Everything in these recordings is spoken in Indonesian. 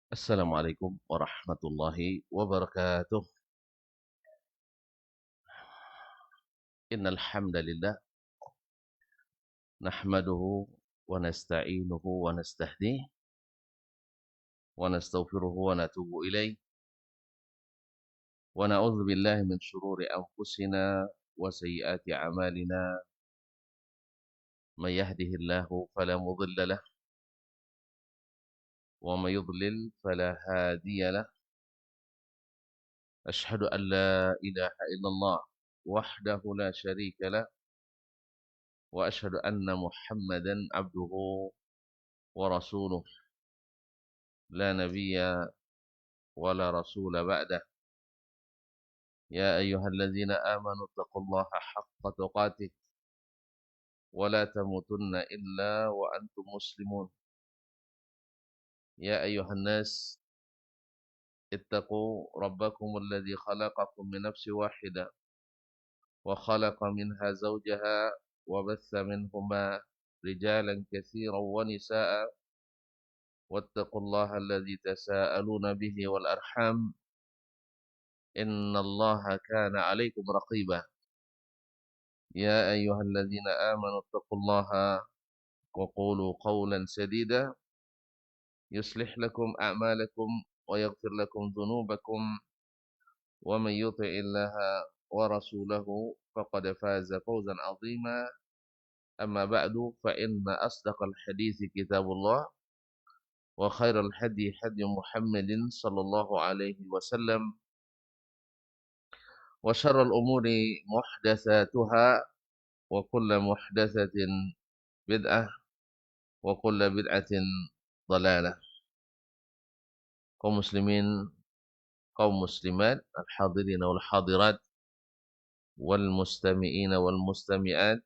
Assalamualaikum warahmatullahi wabarakatuh. Innal hamdalillah nahmaduhu wa nasta'inuhu wa nastahdihi wa nastaghfiruhu wa natubu ilaih wa na'udzu billahi min shururi anfusina wa sayyiati a'malina may yahdihillahu fala mudilla lahu wa may yudlil fala hadiya lahu. Ashhadu an la ilaha illallah wahdahu la syarika lahu wa ashhadu anna Muhammadan abduhu wa rasuluh la nabiyya ولا رسول بعده. يا أيها الذين آمنوا اتقوا الله حق تقاته ولا تموتن إلا وأنتم مسلمون. يا أيها الناس اتقوا ربكم الذي خلقكم من نفس واحدة وخلق منها زوجها وبث منهما رجالا كثيرا ونساء واتقوا الله الذي تساءلون به والأرحام إن الله كان عليكم رقيبا. يا أيها الذين آمنوا اتقوا الله وقولوا قولا سديدا يصلح لكم أعمالكم ويغفر لكم ذنوبكم ومن يطع الله ورسوله فقد فاز فوزا عظيما. أما بعد فإن أصدق الحديث كتاب الله وخير الهدي هدي محمد صلى الله عليه وسلم وشر الأمور محدثاتها وكل محدثة بدعة وكل بدعة ضلالة. Kaum muslimin, kaum muslimat, al-hadirin wal hadirat, wal mustami'ina wal mustami'at,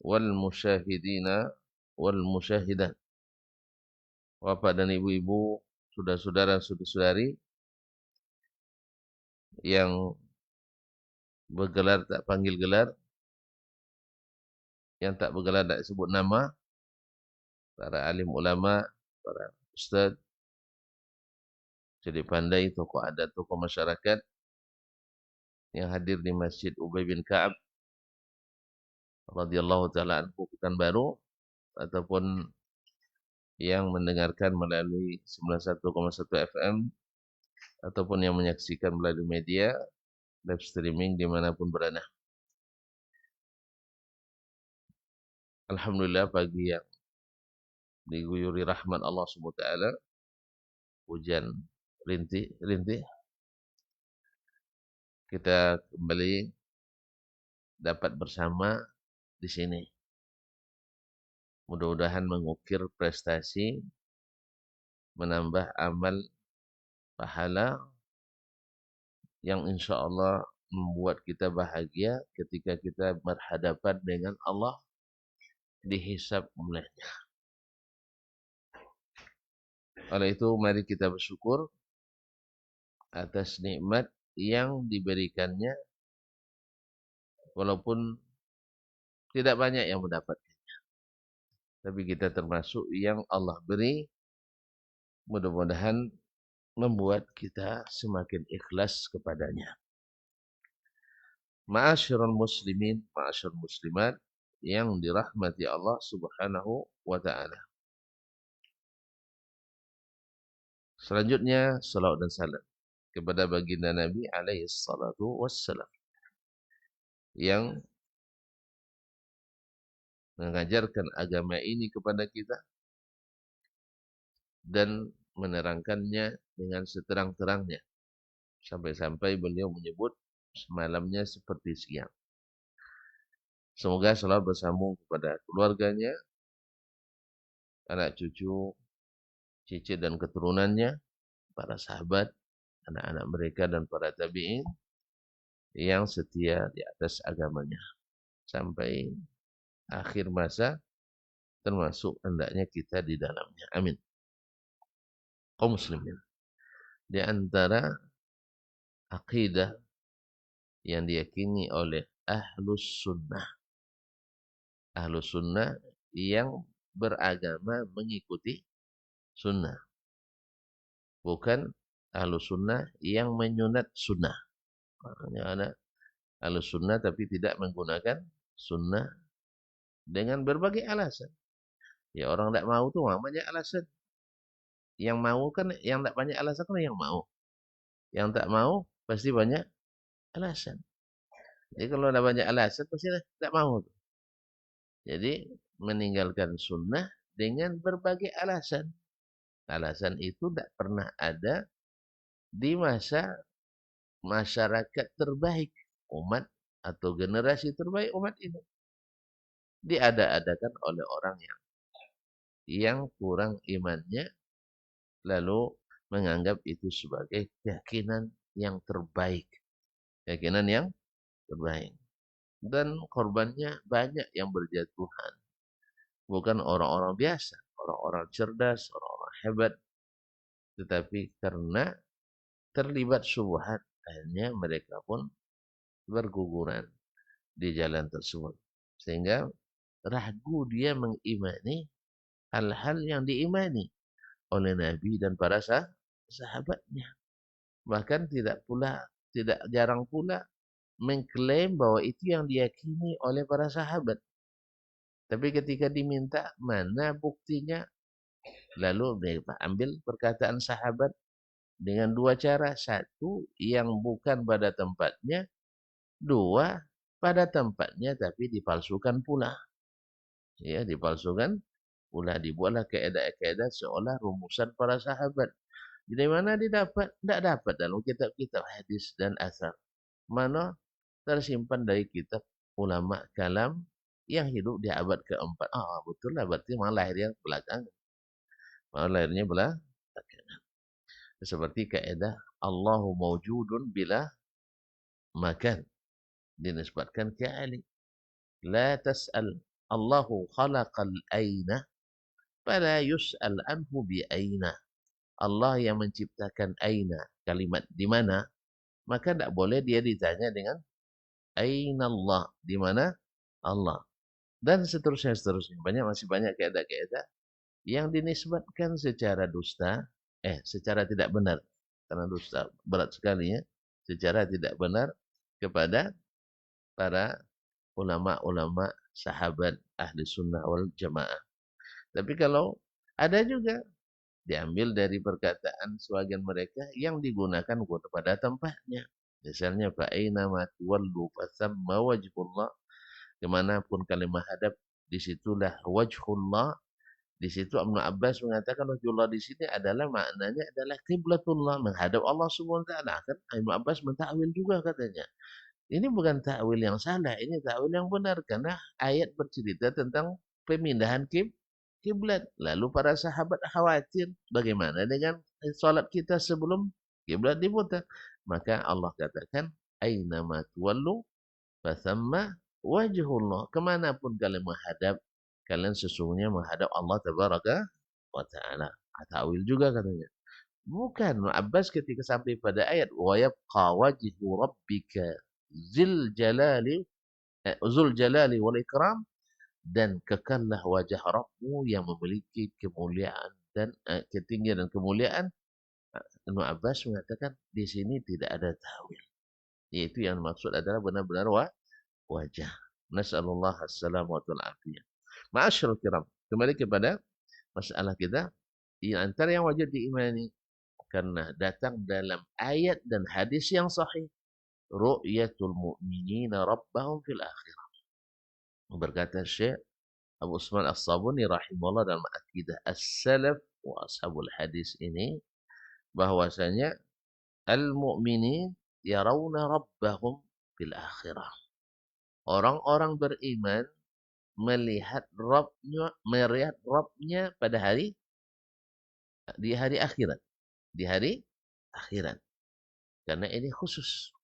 wal musyahidina wal musyahidat. Bapak dan ibu-ibu, saudara-saudara, saudari yang bergelar tak panggil gelar, yang tak bergelar tak sebut nama, para alim ulama, para ustaz, jadi pandai, tokoh adat, tokoh masyarakat yang hadir di Masjid Ubay bin Ka'ab radhiyallahu taala anhu Pekanbaru, ataupun yang mendengarkan melalui 91,1 FM ataupun yang menyaksikan melalui media live streaming dimanapun berada. Alhamdulillah, pagi yang diguyuri rahmat Allah SWT, hujan rintih-rintih, kita kembali dapat bersama di sini. Mudah-mudahan mengukir prestasi, menambah amal pahala yang insya Allah membuat kita bahagia ketika kita berhadapan dengan Allah dihisab olehnya. Oleh itu, mari kita bersyukur atas nikmat yang diberikannya, walaupun tidak banyak yang mendapatkannya. Tapi kita termasuk yang Allah beri, mudah-mudahan membuat kita semakin ikhlas kepadanya. Ma'asyiral muslimin, ma'asyiral muslimat yang dirahmati Allah Subhanahu wa ta'ala. Selanjutnya, salawat dan salam kepada baginda Nabi alaihi salatu wassalam yang mengajarkan agama ini kepada kita dan menerangkannya dengan seterang-terangnya. Sampai-sampai beliau menyebut semalamnya seperti siang. Semoga selalu bersambung kepada keluarganya, anak cucu, cicit dan keturunannya, para sahabat, anak-anak mereka dan para tabi'in yang setia di atas agamanya sampai akhir masa, termasuk hendaknya kita di dalamnya. Amin. Kaum muslimin, di antara akidah yang diyakini oleh ahlus sunnah yang beragama mengikuti sunnah, bukan Ahlus Sunnah yang menyunat sunnah. Makanya ada Ahlus Sunnah tapi tidak menggunakan sunnah dengan berbagai alasan. Ya orang tidak mau tuh banyak alasan. Yang mau kan, yang tidak banyak alasan kan yang mau. Yang tak mau pasti banyak alasan. Jadi kalau ada banyak alasan pasti tidak mau. Jadi meninggalkan sunnah dengan berbagai alasan. Alasan itu tidak pernah ada di masa masyarakat terbaik umat atau generasi terbaik umat ini. Diada-adakan oleh orang yang kurang imannya lalu menganggap itu sebagai keyakinan yang terbaik. Keyakinan yang terbaik. Dan korbannya banyak yang berjatuhan. Bukan orang-orang biasa, orang-orang cerdas, orang-orang hebat. Tetapi karena terlibat syubhat, akhirnya mereka pun berguguran di jalan tersebut. Sehingga ragu dia mengimani hal-hal yang diimani oleh Nabi dan para sahabatnya. Bahkan tidak jarang pula mengklaim bahwa itu yang diyakini oleh para sahabat. Tapi ketika diminta mana buktinya, lalu mereka ambil perkataan sahabat dengan dua cara. Satu, yang bukan pada tempatnya. Dua, pada tempatnya tapi dipalsukan pula. Ya, dipalsukan pula, dibuatlah kaidah-kaidah seolah rumusan para sahabat. Dari mana didapat? Tidak dapat dalam kitab-kitab hadis dan asar. Mana tersimpan dari kitab ulama kalam yang hidup di abad keempat. Betul lah, berarti malah lahirnya belakangan. Malah lahirnya belakangan. Seperti kaidah Allahu mawjudun bila makan. Dinisbatkan ke Ali. La tas'al Allahu khalaqal aina fala yus'al anhu bi aina. Allah yang menciptakan aina, kalimat di mana, maka tidak boleh dia ditanya dengan aina Allah, di mana Allah. Dan seterusnya. Masih banyak kaidah-kaidah yang dinisbatkan secara dusta, secara tidak benar. Karena dusta berat sekali ya. Secara tidak benar kepada para ulama-ulama sahabat ahli sunnah wal jamaah. Tapi kalau ada juga diambil dari perkataan sebagian mereka yang digunakan pada tempatnya. Misalnya fa'aina ma tuwallu fathamma wajhullah. Kemanapun kalian menghadap, disitulah wajhullah. Di situ Ibnu Abbas mengatakan wajhullah di sini adalah maknanya adalah qiblatullah, menghadap Allah Subhanahu wa taala. Kan Ibnu Abbas mentakwil juga katanya. Ini bukan takwil yang salah, ini takwil yang benar karena ayat bercerita tentang pemindahan kiblat. Lalu para sahabat khawatir bagaimana dengan salat kita sebelum kiblat diputar. Maka Allah katakan aina ma tuwallu fathamma wajhullah. Kemanapun kalian menghadap, kalian sesungguhnya menghadap Allah tabaraka wa taala. Takwil juga katanya. Bukan, Abbas ketika sampai pada ayat wa yabqa wajhu rabbika zul jalali wal ikram, dan kekallah wajah Rabbmu yang memiliki kemuliaan dan ketinggian dan kemuliaan. Ibnu Abbas mengatakan di sini tidak ada tawil, yaitu yang maksud adalah benar-benar wajah. Nasallallahu as-salamatu wal afiyah. Ma'asyiral kiram, kembali kepada masalah kita. Di antara yang wajib diimani karena datang dalam ayat dan hadis yang sahih, ru'yatul mu'minina rabbahum fil akhirah. Berkata Syekh Abu Usman As-Sabuni rahimahullah dalam akidah as-salaf wa ashabul hadis ini, bahwasanya al-mu'minin yarawna rabbahum fil akhirah. Orang-orang beriman melihat Rabbnya pada di hari akhirat. Di hari akhirat. Karena ini khusus.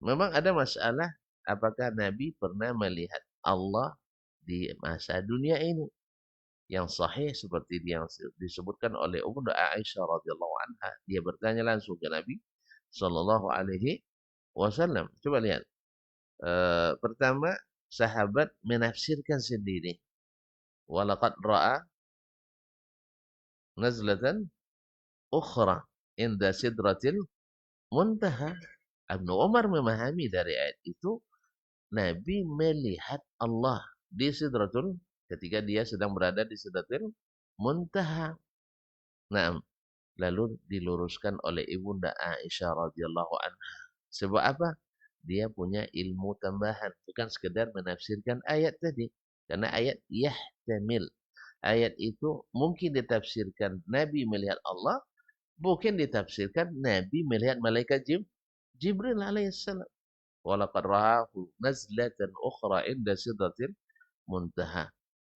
Memang ada masalah apakah Nabi pernah melihat Allah di masa dunia ini. Yang sahih seperti yang disebutkan oleh Ummu Aisyah radhiyallahu anha. Dia bertanya langsung ke Nabi sallallahu alaihi wasallam. Coba lihat. Pertama, sahabat menafsirkan sendiri. Walaqad ra'a nazlatan ukhra inda sidratil muntaha. Ibnu Umar memahami dari ayat itu, Nabi melihat Allah di sidratul, ketika dia sedang berada di sidratul muntaha. Nah, lalu diluruskan oleh Ibunda Aisyah radhiyallahu anha. Sebab apa? Dia punya ilmu tambahan, bukan sekedar menafsirkan ayat tadi. Karena ayat yahtamil. Ayat itu mungkin ditafsirkan Nabi melihat Allah, mungkin ditafsirkan Nabi melihat malaikat Jibril alaihissalam. Walaqad ra'ahu nazlatan ukhra inda sidratil muntaha.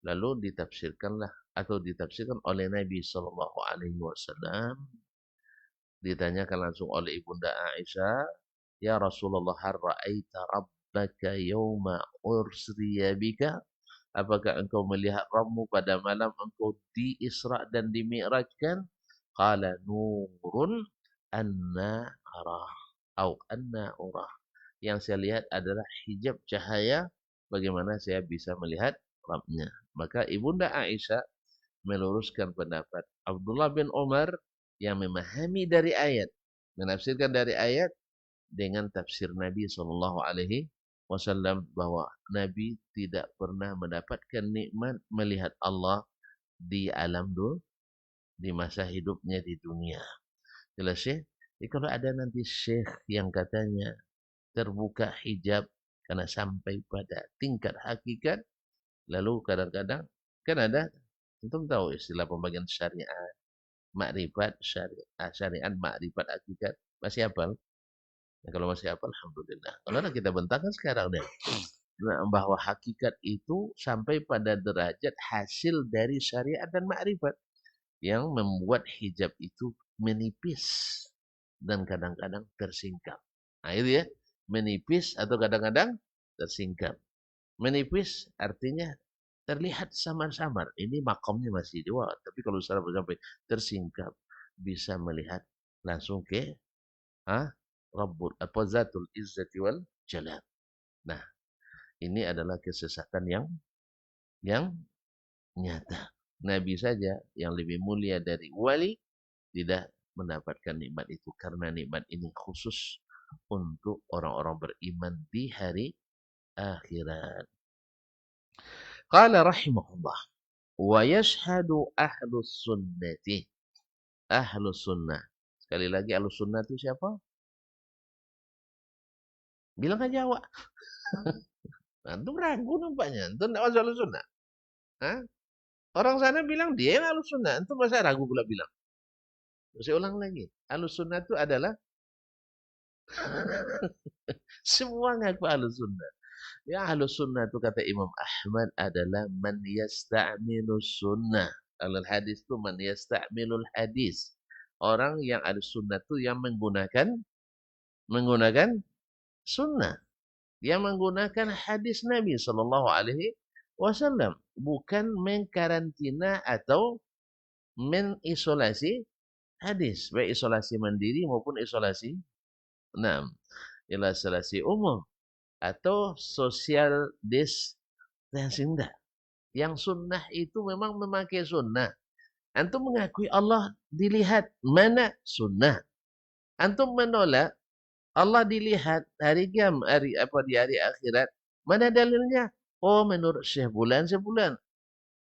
Lalu ditafsirkanlah atau ditafsirkan oleh Nabi sallallahu alaihi wasallam. Ditanyakan langsung oleh Ibunda Aisyah, "Ya Rasulullah, har ra'aita rabbaka yawma ursriya bika?" Apakah engkau melihat Rabbmu pada malam engkau di Isra dan di Mi'rajkan? Qala nurun anna arah. Au anna urah. Yang saya lihat adalah hijab cahaya, bagaimana saya bisa melihat Rabbnya. Maka Ibunda Aisyah meluruskan pendapat Abdullah bin Umar yang memahami dari ayat, menafsirkan dari ayat dengan tafsir Nabi Shallallahu Alaihi Wasallam, bahwa Nabi tidak pernah mendapatkan nikmat melihat Allah di alam di masa hidupnya di dunia. Jelas ya? Jadi kalau ada nanti syekh yang katanya terbuka hijab karena sampai pada tingkat hakikat, lalu kadang-kadang kan ada, antum tahu istilah pembagian syariat, makrifat, syariat, makrifat, hakikat, masih hafal? Nah, kalau masih hafal, alhamdulillah. Kalau kita bentangkan sekarang deh, bahwa hakikat itu sampai pada derajat hasil dari syariat dan makrifat yang membuat hijab itu menipis dan kadang-kadang tersingkap. Nah itu ya, menipis atau kadang-kadang tersingkap. Menipis artinya terlihat samar-samar. Ini makamnya masih dua, tapi kalau sampai tersingkap, bisa melihat langsung ke Rabbul Zatul Izzati wal Jalal. Nah, ini adalah kesesatan yang nyata. Nabi saja yang lebih mulia dari wali tidak mendapatkan nikmat itu, karena nikmat ini khusus untuk orang-orang beriman di hari akhirat. Qala rahimahullah, wa yashhadu ahlus sunnati. Ahlus sunnah. Sekali lagi, ahlus sunnah itu siapa? Bilang aja awak. Antum ragu nampaknya. Antum tidak masuk ahlus sunnah. Hah? Orang sana bilang dia yang ahlus sunnah. Antum masa ragu pula bilang. Saya ulang lagi. Ahlus sunnah itu adalah semua ngaku ahlus sunnah. Ya, ahlus sunnah itu kata Imam Ahmad adalah man yasta'minus sunnah. Alal hadis itu man yasta'minul hadis. Orang yang ahlus sunnah itu yang menggunakan sunnah. Yang menggunakan hadis Nabi Sallallahu Alaihi Wasallam. Bukan mengkarantina atau menisolasi hadis. Baik isolasi mandiri maupun isolasi isolasi umum. Atau social distancing. Yang sunnah itu memang memakai sunnah. Antum mengakui Allah dilihat, mana sunnah. Antum menolak Allah dilihat di hari akhirat, mana dalilnya? Oh, menurut Syekh Bulan sebulan.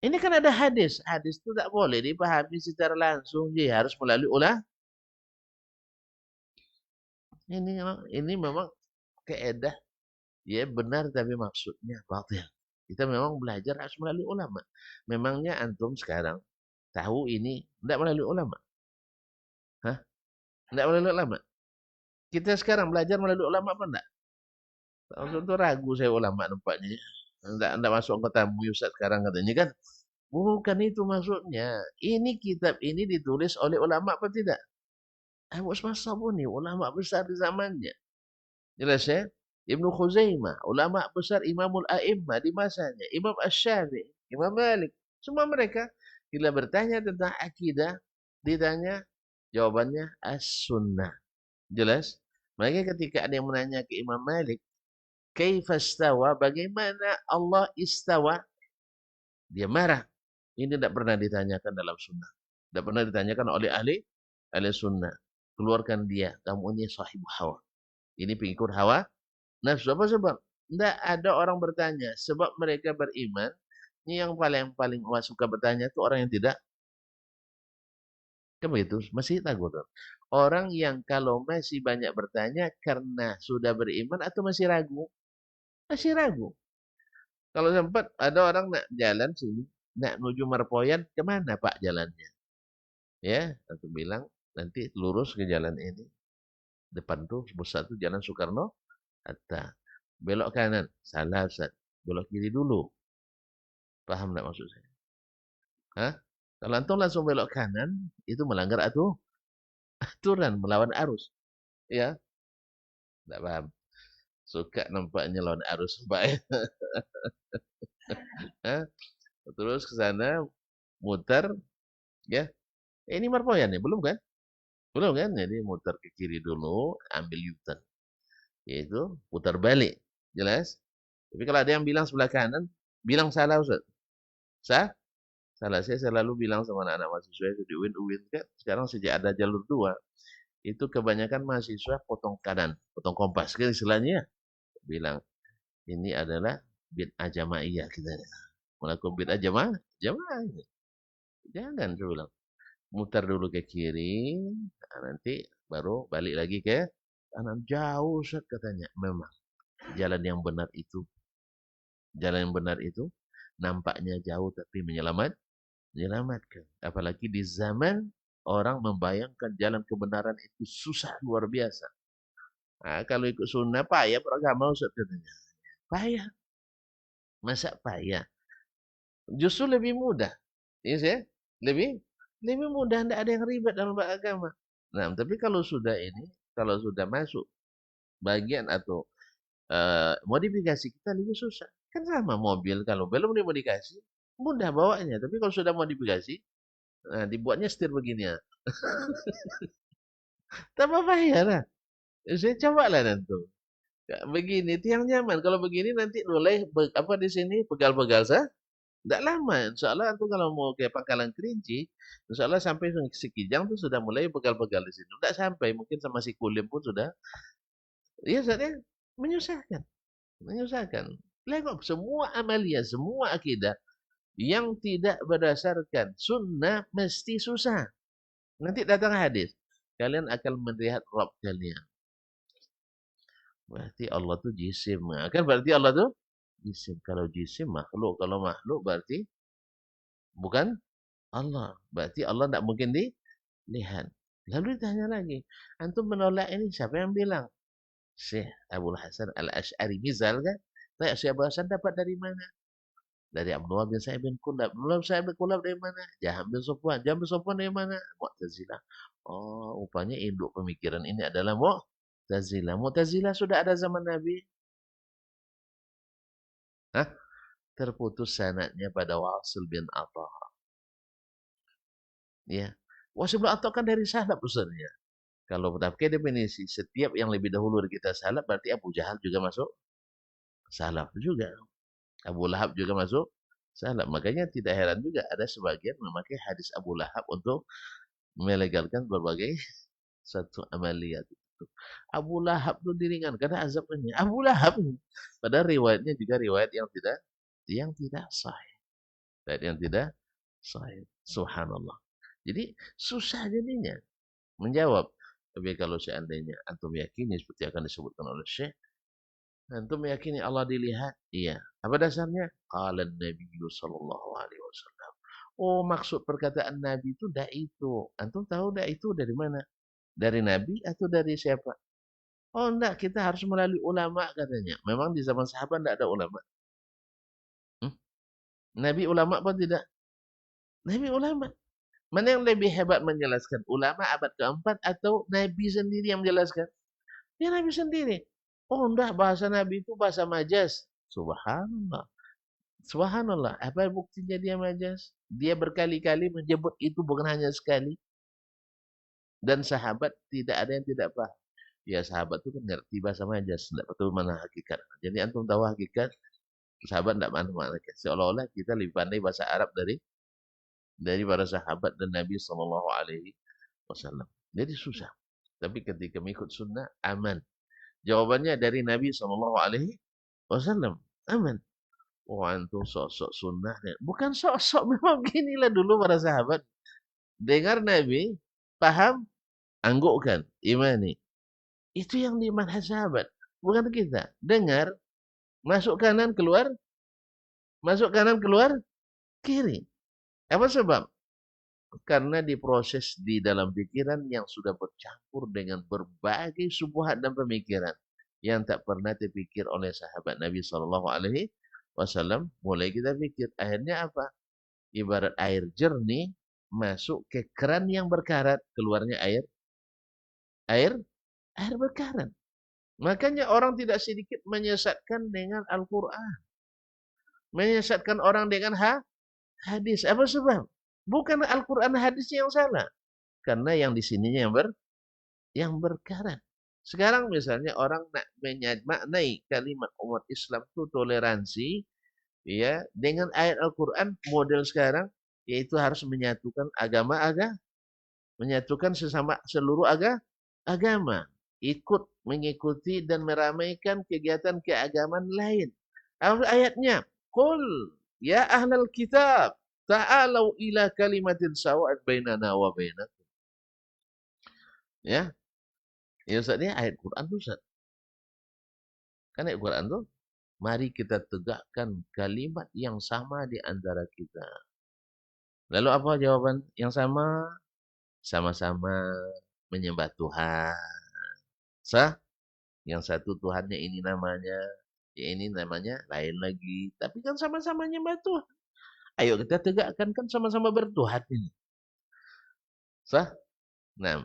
Ini kan ada hadis. Hadis itu tak boleh dipahami secara langsung. Dia harus melalui Ini memang keedah. Ya benar tapi maksudnya batil. Kita memang belajar harus melalui ulama. Memangnya antum sekarang tahu ini tidak melalui ulama? Hah? Tidak melalui ulama? Kita sekarang belajar melalui ulama apa enggak? Itu ragu saya ulama nampaknya. Enggak masuk ke tamu Ustaz sekarang katanya kan. Bukan itu maksudnya. Ini kitab ini ditulis oleh ulama apa tidak? Abu Usman Sabuni, ulama besar di zamannya. Jelas ya? Ibnu Khuzaimah, ulama besar, Imamul A'immah di masanya, Imam Asy-Syafi'i, Imam Malik, semua mereka bila bertanya tentang akidah, ditanya jawabannya as-sunnah. Jelas? Makanya ketika ada yang menanya ke Imam Malik, kaifa istawa, bagaimana Allah istawa? Dia marah. Ini tidak pernah ditanyakan dalam sunnah. Tidak pernah ditanyakan oleh ahli ahli sunnah. Keluarkan dia. Kamu ini sahib hawa. Ini pengikut hawa nafsu. Apa sebab? Tidak ada orang bertanya. Sebab mereka beriman. Ini yang paling suka bertanya itu orang yang tidak. Kan begitu? Masih takut. Orang yang kalau masih banyak bertanya karena sudah beriman atau masih ragu? Masih ragu. Kalau sempat ada orang nak jalan sini, nak menuju Marpoyan, kemana Pak jalannya? Ya, aku bilang nanti lurus ke jalan ini. Depan tuh pusat tuh Jalan Soekarno Hatta. Belok kanan, salah Ustaz. Belok kiri dulu. Paham enggak maksud saya? Hah? Kalau antum langsung belok kanan, itu melanggar aturan, melawan arus. Ya, enggak paham. Suka nampaknya lawan arus, Pak. Hah? Terus ke sana, muter, ya. Ini Marpoyan ya, belum kan? Belum kan? Jadi muter ke kiri dulu, ambil U-turn. Yaitu putar balik. Jelas? Tapi kalau ada yang bilang sebelah kanan, bilang salah Ustaz. Salah. Saya selalu bilang sama anak-anak mahasiswa itu di UIN kan. Sekarang sejak ada jalur 2, itu kebanyakan mahasiswa potong kanan, potong kompas. Kan istilahnya bilang, ini adalah bid'ah jamaiyah kita. Melakukan bid'ah jamaah. Jangan, saya bilang. Mutar dulu ke kiri, nanti baru balik lagi ke kanan. Jauh Ustaz katanya. Memang jalan yang benar itu nampaknya jauh tapi menyelamatkan. Apalagi di zaman orang membayangkan jalan kebenaran itu susah luar biasa. Nah, kalau ikut sunnah payah beragama Ustaz katanya. Payah. Masa payah? Justru lebih mudah. Iya sih? Lebih mudah, tidak ada yang ribet dalam beragama. Nah, tapi kalau sudah masuk bagian atau modifikasi kita lebih susah. Kan sama mobil, kalau belum dimodifikasi, mudah bawanya. Tapi kalau sudah modifikasi, nah dibuatnya setir begini ya. Tambah bahaya lah. Saya cobalah nanti. Begini, itu yang nyaman. Kalau begini nanti mulai di sini pegal-pegal sah. Tidak lama, insya Allah itu kalau mau ke Pangkalan Kerinci, insya Allah sampai Sekijang tuh sudah mulai pegal-pegal di sini. Tidak sampai, mungkin sama si Kulim pun sudah. Iya, saatnya menyusahkan. Lihat semua amalia, semua akidah yang tidak berdasarkan sunnah mesti susah. Nanti datang hadis, kalian akan melihat Rabb kalian. Berarti Allah tuh jisim. Kan berarti Allah tuh jisim. Kalau jisim makhluk, kalau makhluk berarti bukan Allah. Berarti Allah tidak mungkin dilihat. Lalu ditanya lagi, antum menolak ini siapa yang bilang? Syekh Abdul Hasan Al-Asy'ari misalkan. Tanya Syekh Abdul Hasan dapat dari mana? Dari Abdullah bin Sa'id bin Kulab. Abdullah bin Sa'id bin Kulab dari mana? Jaham bin Sofwan. Jaham bin Sofwan dari mana? Mu'tazilah. Oh, rupanya induk pemikiran ini adalah Mu'tazilah. Mu'tazilah sudah ada zaman Nabi. Hah? Terputus sanadnya pada Wasil bin Atha. Ya. Wasil bin Atha kan dari salaf usulnya. Kalau pakai definisi, setiap yang lebih dahulu dari kita salaf, berarti Abu Jahal juga masuk salaf juga. Abu Lahab juga masuk salaf. Makanya tidak heran juga ada sebagian memakai hadis Abu Lahab untuk melegalkan berbagai satu amaliyat itu. Abu Lahab itu diringankan azabnya. Abu Lahab. Padahal riwayatnya juga riwayat yang tidak sahih. Riwayat yang tidak sahih. Subhanallah. Jadi susah jadinya menjawab. Tapi kalau seandainya antum yakini seperti akan disebutkan oleh Syekh, antum meyakini Allah dilihat? Iya. Apa dasarnya? Qala Nabi sallallahu alaihi wasallam. Oh, maksud perkataan Nabi itu dah itu. Antum tahu dah itu dari mana? Dari Nabi atau dari siapa? Oh, enggak, kita harus melalui ulama katanya. Memang di zaman sahabat enggak ada ulama. Nabi ulama pun tidak. Nabi ulama. Mana yang lebih hebat menjelaskan? Ulama abad keempat atau Nabi sendiri yang menjelaskan? Ya Nabi sendiri. Oh enggak, bahasa Nabi itu bahasa majas. Subhanallah. Subhanallah. Apa buktinya dia majas? Dia berkali-kali menyebut itu bukan hanya sekali. Dan sahabat tidak ada yang tidak paham. Ya sahabat itu kan ngerti bahasa majas. Tidak betul mana hakikat. Jadi antum tahu hakikat. Sahabat tidak mana hakikat. Seolah-olah kita lebih pandai bahasa Arab dari para sahabat dan Nabi Sallallahu Alaihi Wasallam. Jadi susah. Tapi ketika mengikut sunnah, aman. Jawabannya dari Nabi SAW, aman. Oh, antum sok-sok sunnah. Bukan sok-sok, memang beginilah dulu para sahabat. Dengar Nabi, paham, anggukkan, imani. Itu yang di manhaj sahabat. Bukan kita. Dengar, masuk kanan, keluar, masuk kanan, keluar, kiri. Apa sebab? Karena diproses di dalam pikiran yang sudah bercampur dengan berbagai syubhat dan pemikiran yang tak pernah dipikir oleh sahabat Nabi SAW. Mulai kita pikir, akhirnya apa? Ibarat air jernih masuk ke keran yang berkarat, keluarnya air air berkarat. Makanya orang tidak sedikit menyesatkan dengan Al-Quran, menyesatkan orang dengan hadis. Apa sebab? Bukan Al-Quran hadis yang salah, karena yang di sininya yang berkarat. Sekarang misalnya orang nak maknai kalimat umat Islam itu toleransi, ya, dengan ayat Al-Quran model sekarang, yaitu harus menyatukan menyatukan sesama seluruh agama, ikut mengikuti dan meramaikan kegiatan keagamaan lain. Ayatnya, qul ya ahlal kitab ta'alau ila kalimatin sawa'at bainana wa bainakum. Ya, ya Ustaz, ini ayat Quran tuh Ustaz. Kan ayat Quran tuh, mari kita tegakkan kalimat yang sama di antara kita. Lalu apa jawaban yang sama? Sama-sama menyembah Tuhan. Sah? Yang satu Tuhannya ini namanya, ya ini namanya lain lagi. Tapi kan sama-sama menyembah Tuhan. Ayo kita tegakkan, kan sama-sama bertuhan ini. Sah? Nah,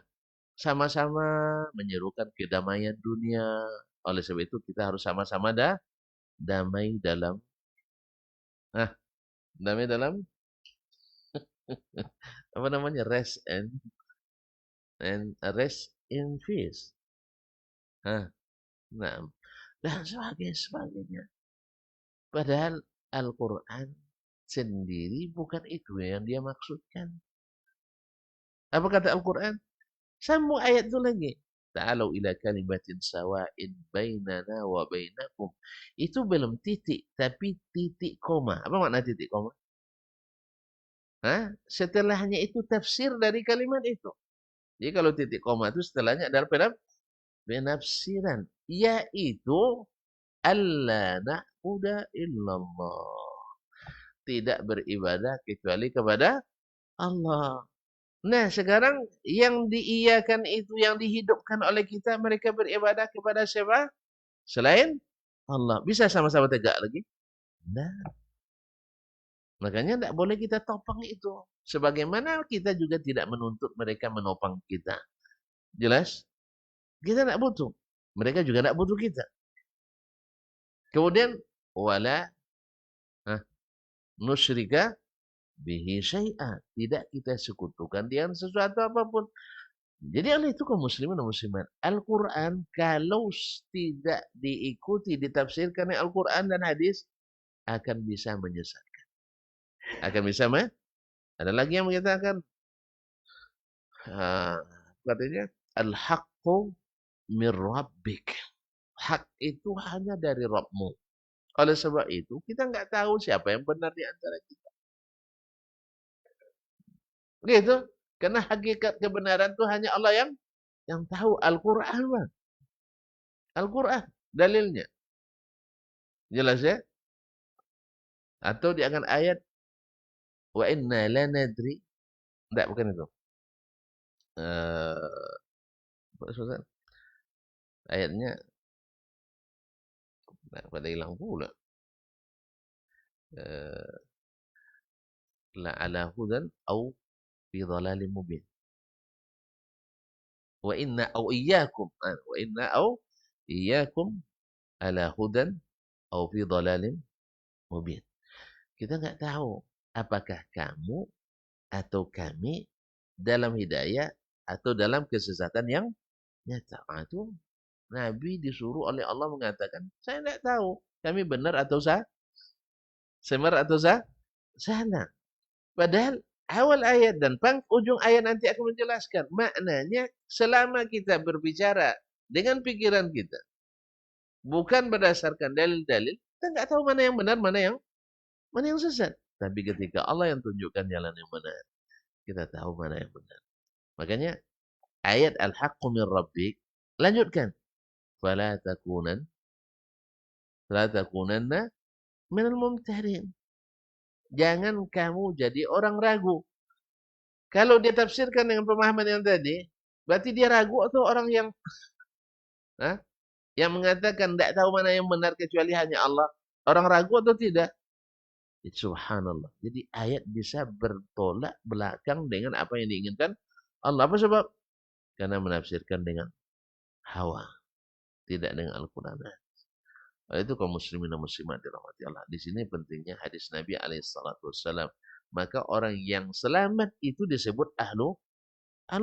sama-sama menyerukan kedamaian dunia. Oleh sebab itu kita harus sama-sama damai dalam damai dalam apa namanya, rest and rest in peace. Nah, dan sebagainya. Padahal Al-Quran sendiri bukan itu yang dia maksudkan. Apa kata Al-Quran? Sambung ayat itu lagi. Ta'alau ila kalimatin sawa'in bainana wa bainakum. Itu belum titik, tapi titik koma. Apa makna titik koma? Setelahnya itu tafsir dari kalimat itu. Jadi kalau titik koma itu setelahnya adalah penafsiran. Yaitu alla na'budu illallah. Tidak beribadah kecuali kepada Allah. Nah, sekarang yang diiyakan itu, yang dihidupkan oleh kita, mereka beribadah kepada siapa? Selain Allah. Bisa sama-sama tegak lagi? Nah, makanya tidak boleh kita topang itu. Sebagaimana kita juga tidak menuntut mereka menopang kita. Jelas? Kita tidak butuh. Mereka juga tidak butuh kita. Kemudian, wala nusyrika bihi syai'a. Tidak kita sekutukan dengan sesuatu apapun. Jadi oleh itu kaum muslimin dan muslimat, Al-Quran kalau tidak diikuti, ditafsirkan oleh Al-Quran dan hadis, akan bisa menyesatkan. Akan bisa ada lagi yang mengatakan, katanya, Al-haqqu mir rabbik. Hak itu hanya dari Rabbmu. Oleh sebab itu, kita nggak tahu siapa yang benar di antara kita. Gitu. Karena hakikat kebenaran itu hanya Allah yang tahu. Al-Quran mah. Al-Quran dalilnya. Jelas ya? Atau di akan ayat wa inna lanadri. Enggak, bukan itu. Ayatnya pada hilang pula. La ala hudan au fi dhalalim mubin. Wa inna au iyyakum ala hudan au fi dhalalim mubin. Kita enggak tahu apakah kamu atau kami dalam hidayah atau dalam kesesatan yang nyata. Itu Nabi disuruh oleh Allah mengatakan, saya tidak tahu kami benar atau salah. Salah. Padahal Awal ayat dan ujung ayat nanti akan menjelaskan. Maknanya selama kita berbicara dengan pikiran kita, bukan berdasarkan dalil-dalil, kita nggak tahu mana yang benar, mana yang sesat. Tapi ketika Allah yang tunjukkan jalan yang benar, kita tahu mana yang benar. Makanya ayat al-haqqu min rabbik, lanjutkan. Fala takunanna minal mumtarin. Jangan kamu jadi orang ragu. Kalau dia tafsirkan dengan pemahaman yang tadi, berarti dia ragu atau orang yang mengatakan tidak tahu mana yang benar kecuali hanya Allah. Orang ragu atau tidak? Subhanallah. Jadi ayat bisa bertolak belakang dengan apa yang diinginkan Allah. Apa sebab? Karena menafsirkan dengan hawa, tidak dengan Al-Quran. Itu kaum muslimin dan muslimat dirahmati Allah. Di sini pentingnya hadis Nabi alaihissalam. Maka orang yang selamat itu disebut ahlu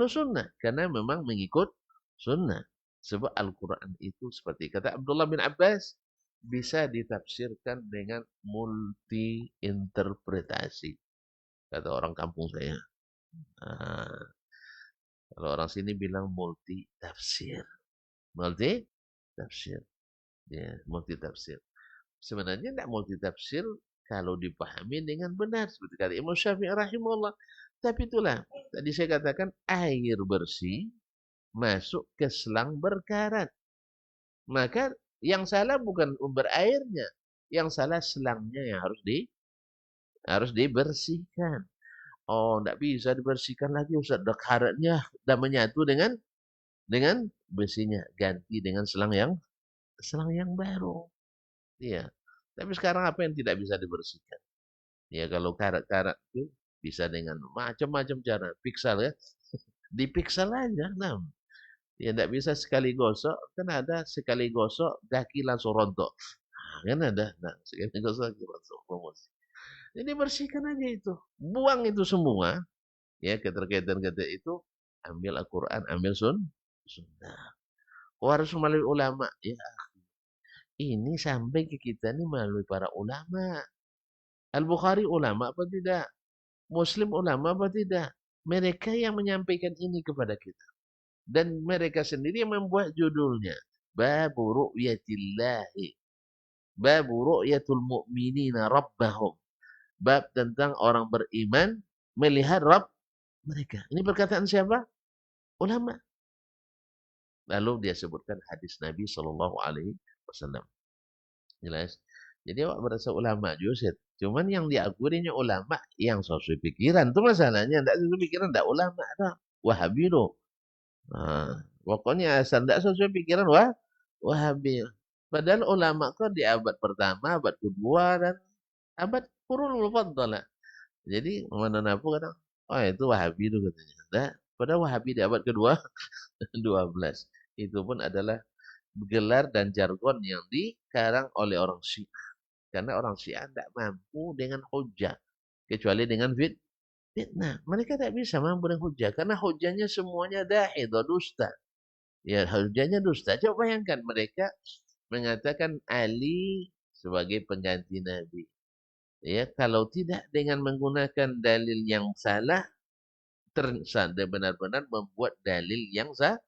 sunnah. Karena memang mengikut sunnah. Sebab Al-Quran itu seperti kata Abdullah bin Abbas, bisa ditafsirkan dengan multi interpretasi. Kata orang kampung saya. Kalau orang sini bilang multi tafsir. Multi tafsir. Ya, multi tafsir. Sebenarnya tidak multi tafsir kalau dipahami dengan benar. Seperti kata Imam Syafi'i rahimahullah. Tapi itulah, tadi saya katakan air bersih masuk ke selang berkarat. Maka yang salah bukan berairnya. Yang salah selangnya yang harus dibersihkan. Oh, tidak bisa dibersihkan lagi Ustaz. Karatnya sudah menyatu dengan besinya. Ganti dengan selang yang baru. Iya. Tapi sekarang apa yang tidak bisa dibersihkan? Ya kalau karat-karat itu bisa dengan macam-macam cara. Piksel ya. Dipiksel aja. Nah, ya tidak bisa sekali gosok. Kan ada sekali gosok kaki langsung rontok. Kan ada. Nah, sekali gosok kaki langsung promosi. Jadi bersihkan aja itu. Buang itu semua. Ya keterkaitan-kaitan itu. Ambil Al-Quran, ambil sunnah. Oh, harus melalui ulama. Ya, ini sampai ke kita ini melalui para ulama. Al-Bukhari ulama apa tidak? Muslim ulama apa tidak? Mereka yang menyampaikan ini kepada kita. Dan mereka sendiri yang membuat judulnya. Babu ru'yatillahi. Babu ru'yatul mu'minina rabbahum. Bab tentang orang beriman melihat Rabb mereka. Ini perkataan siapa? Ulama. Lalu dia sebutkan hadis Nabi SAW. Jelas. Jadi awak berasa ulama juga. Cuman yang diakurinya ulama yang sesuai pikiran. Itu masalahnya. Tidak sesuai pikiran, tidak ulama. Wahabi loh. Pokoknya asal tidak sesuai pikiran, Wahabi. Padahal ulama kan di abad pertama, abad kedua, dan abad Qurunul Mufaddalah. Jadi mana napu kadang, oh itu Wahabi itu katanya. Nah, padahal Wahabi di abad kedua, 12. Itu pun adalah gelar dan jargon yang dikarang oleh orang Syiah. Karena orang Syiah tidak mampu dengan hujah. Kecuali dengan fitnah. Mereka tidak bisa mampu dengan hujah. Karena hujahnya semuanya dahidah, dusta. Ya, hujahnya dusta. Coba bayangkan mereka mengatakan Ali sebagai pengganti Nabi. Ya, kalau tidak dengan menggunakan dalil yang salah, tersandar benar-benar membuat dalil yang salah.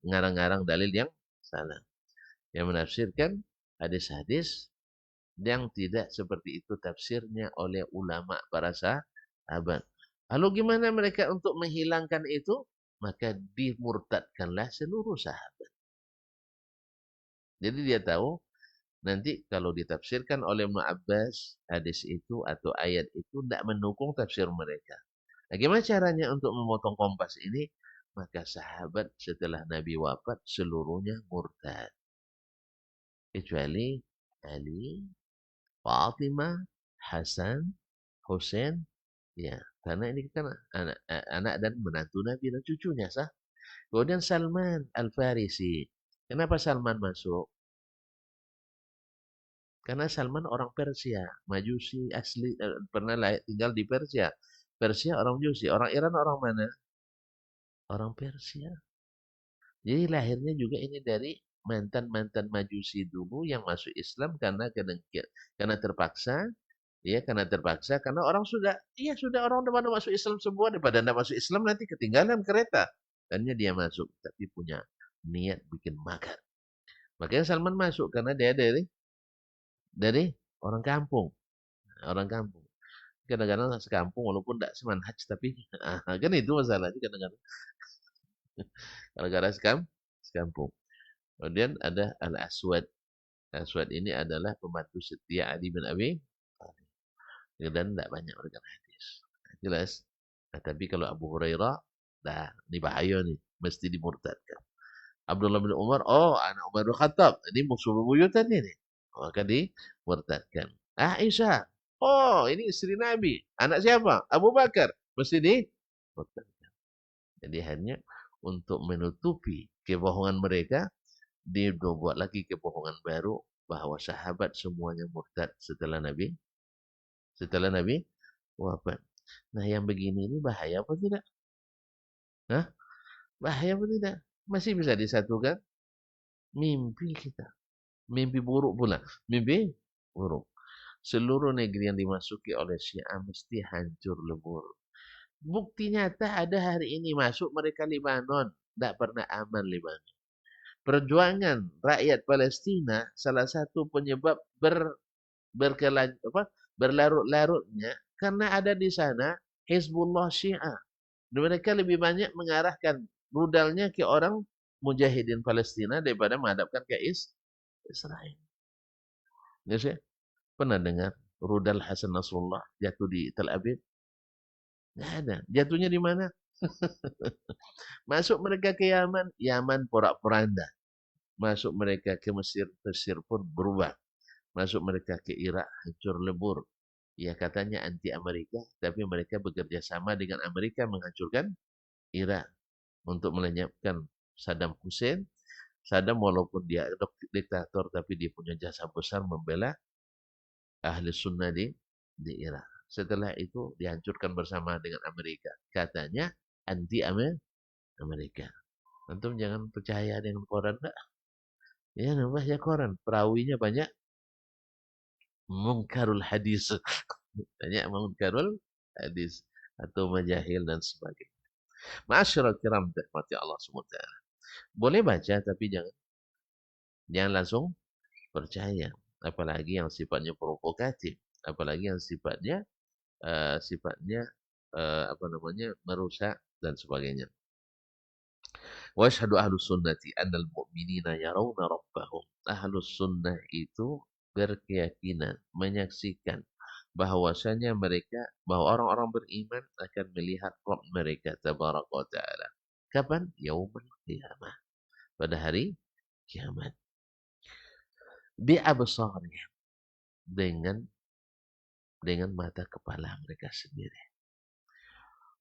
Ngarang-ngarang dalil yang salah. Yang menafsirkan hadis-hadis yang tidak seperti itu tafsirnya oleh ulama para sahabat. Lalu gimana mereka untuk menghilangkan itu? Maka dimurtadkanlah seluruh sahabat. Jadi dia tahu nanti kalau ditafsirkan oleh Ibnu Abbas hadis itu atau ayat itu tidak mendukung tafsir mereka. Nah, gimana caranya untuk memotong kompas ini? Maka sahabat setelah Nabi wafat seluruhnya murtad. Kecuali Ali, Fatimah, Hasan, Hussein, ya, karena ini kan anak dan menantu Nabi dan cucunya sah. Kemudian Salman Al-Farisi. Kenapa Salman masuk? Karena Salman orang Persia, Majusi asli, pernah tinggal di Persia. Persia orang Majusi, orang Iran orang mana? Orang Persia. Jadi lahirnya juga ini dari mantan-mantan Majusi dulu yang masuk Islam karena terpaksa Ya, karena terpaksa, karena orang sudah, iya sudah orang udah pada masuk Islam semua, daripada tidak masuk Islam nanti ketinggalan kereta. Akhirnya dia masuk, tapi punya niat bikin makar. Makanya Salman masuk karena dia dari orang kampung, orang kampung. Kadang-kadang sekampung walaupun tidak semanhaj tapi kan itu masalahnya kadang-kadang. Gara-gara sekampung. Kemudian ada Al-Aswad. Aswad ini adalah pembantu setia Ali bin Abi Thalib. Dan tidak banyak berikan hadis. Jelas. Nah, tapi kalau Abu Hurairah, dah, ini bahaya nih. Mesti dimurtadkan. Abdullah bin Umar, oh anak Umar bin Khattab. Ini musuh bebuyutan ini. Maka dimurtadkan. Aisyah, oh ini istri Nabi. Anak siapa? Abu Bakar. Mesti dimurtadkan. Jadi hanya untuk menutupi kebohongan mereka, dia buat lagi kebohongan baru bahwa sahabat semuanya murtad setelah Nabi wafat. Nah, yang begini ini bahaya apa tidak? Hah? Bahaya apa tidak? Masih bisa disatukan mimpi kita. Mimpi buruk pula. Mimpi buruk. Seluruh negeri yang dimasuki oleh Syiah mesti hancur lebur. Bukti nyata ada hari ini masuk mereka Lebanon. Tidak pernah aman Lebanon. Perjuangan rakyat Palestina salah satu penyebab berlarut-larutnya karena ada di sana Hizbullah Syiah. Mereka lebih banyak mengarahkan rudalnya ke orang mujahidin Palestina daripada menghadapkan ke Israel. Ya, saya pernah dengar rudal Hasan Nasrullah jatuh di Tel Aviv? Nggak ada. Jatuhnya di mana? Masuk mereka ke Yaman, Yaman porak-poranda. Masuk mereka ke Mesir, Mesir pun berubah. Masuk mereka ke Irak, hancur lebur. Ya katanya anti Amerika, tapi mereka bekerja sama dengan Amerika menghancurkan Irak untuk melenyapkan Saddam Hussein. Saddam walaupun dia diktator, tapi dia punya jasa besar membela ahli sunnah di Irak. Setelah itu dihancurkan bersama dengan Amerika. Katanya anti Amerika. Antum jangan percaya dengan koran. Ya, baca koran. Perawinya banyak mungkarul hadis. Banyak mungkarul hadis. Atau majahil dan sebagainya. Ma'asyiral kiram dirahmati Allah SWT. Boleh baca tapi jangan langsung percaya. Apalagi yang sifatnya provokatif. Apalagi yang sifatnya apa namanya merusak dan sebagainya. Wa asyhadu ahlus sunnati annal mu'minina yarawna rabbahum. Ahlus sunnah itu berkeyakinan, menyaksikan bahwasanya bahwa orang-orang beriman akan melihat Rabb mereka tabaraka wa taala. Kapan? Yaumul qiyamah. Pada hari kiamat. Bi absarihim, dengan mata kepala mereka sendiri.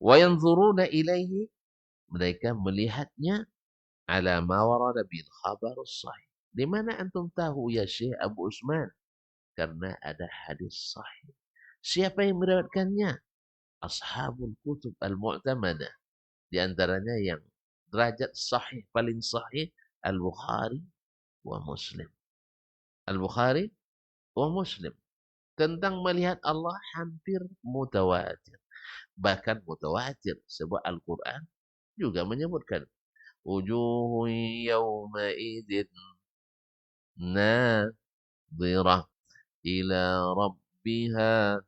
Wa yanzuruna ilaihi, mereka melihatnya ala ma warada bil khabarus sahih. Di mana antum tahu ya Syekh Abu Usman? Karena ada hadis sahih. Siapa yang meriwayatkannya? Ashabul kutub al-mu'tamada. Di antaranya yang derajat sahih, paling sahih, Al-Bukhari wa Muslim. Al-Bukhari wa Muslim. Tentang melihat Allah hampir mutawatir. Bahkan mutawatir. Sebab Al-Quran juga menyebutkan wujuhun yawma'idin nadhirah ila rabbiha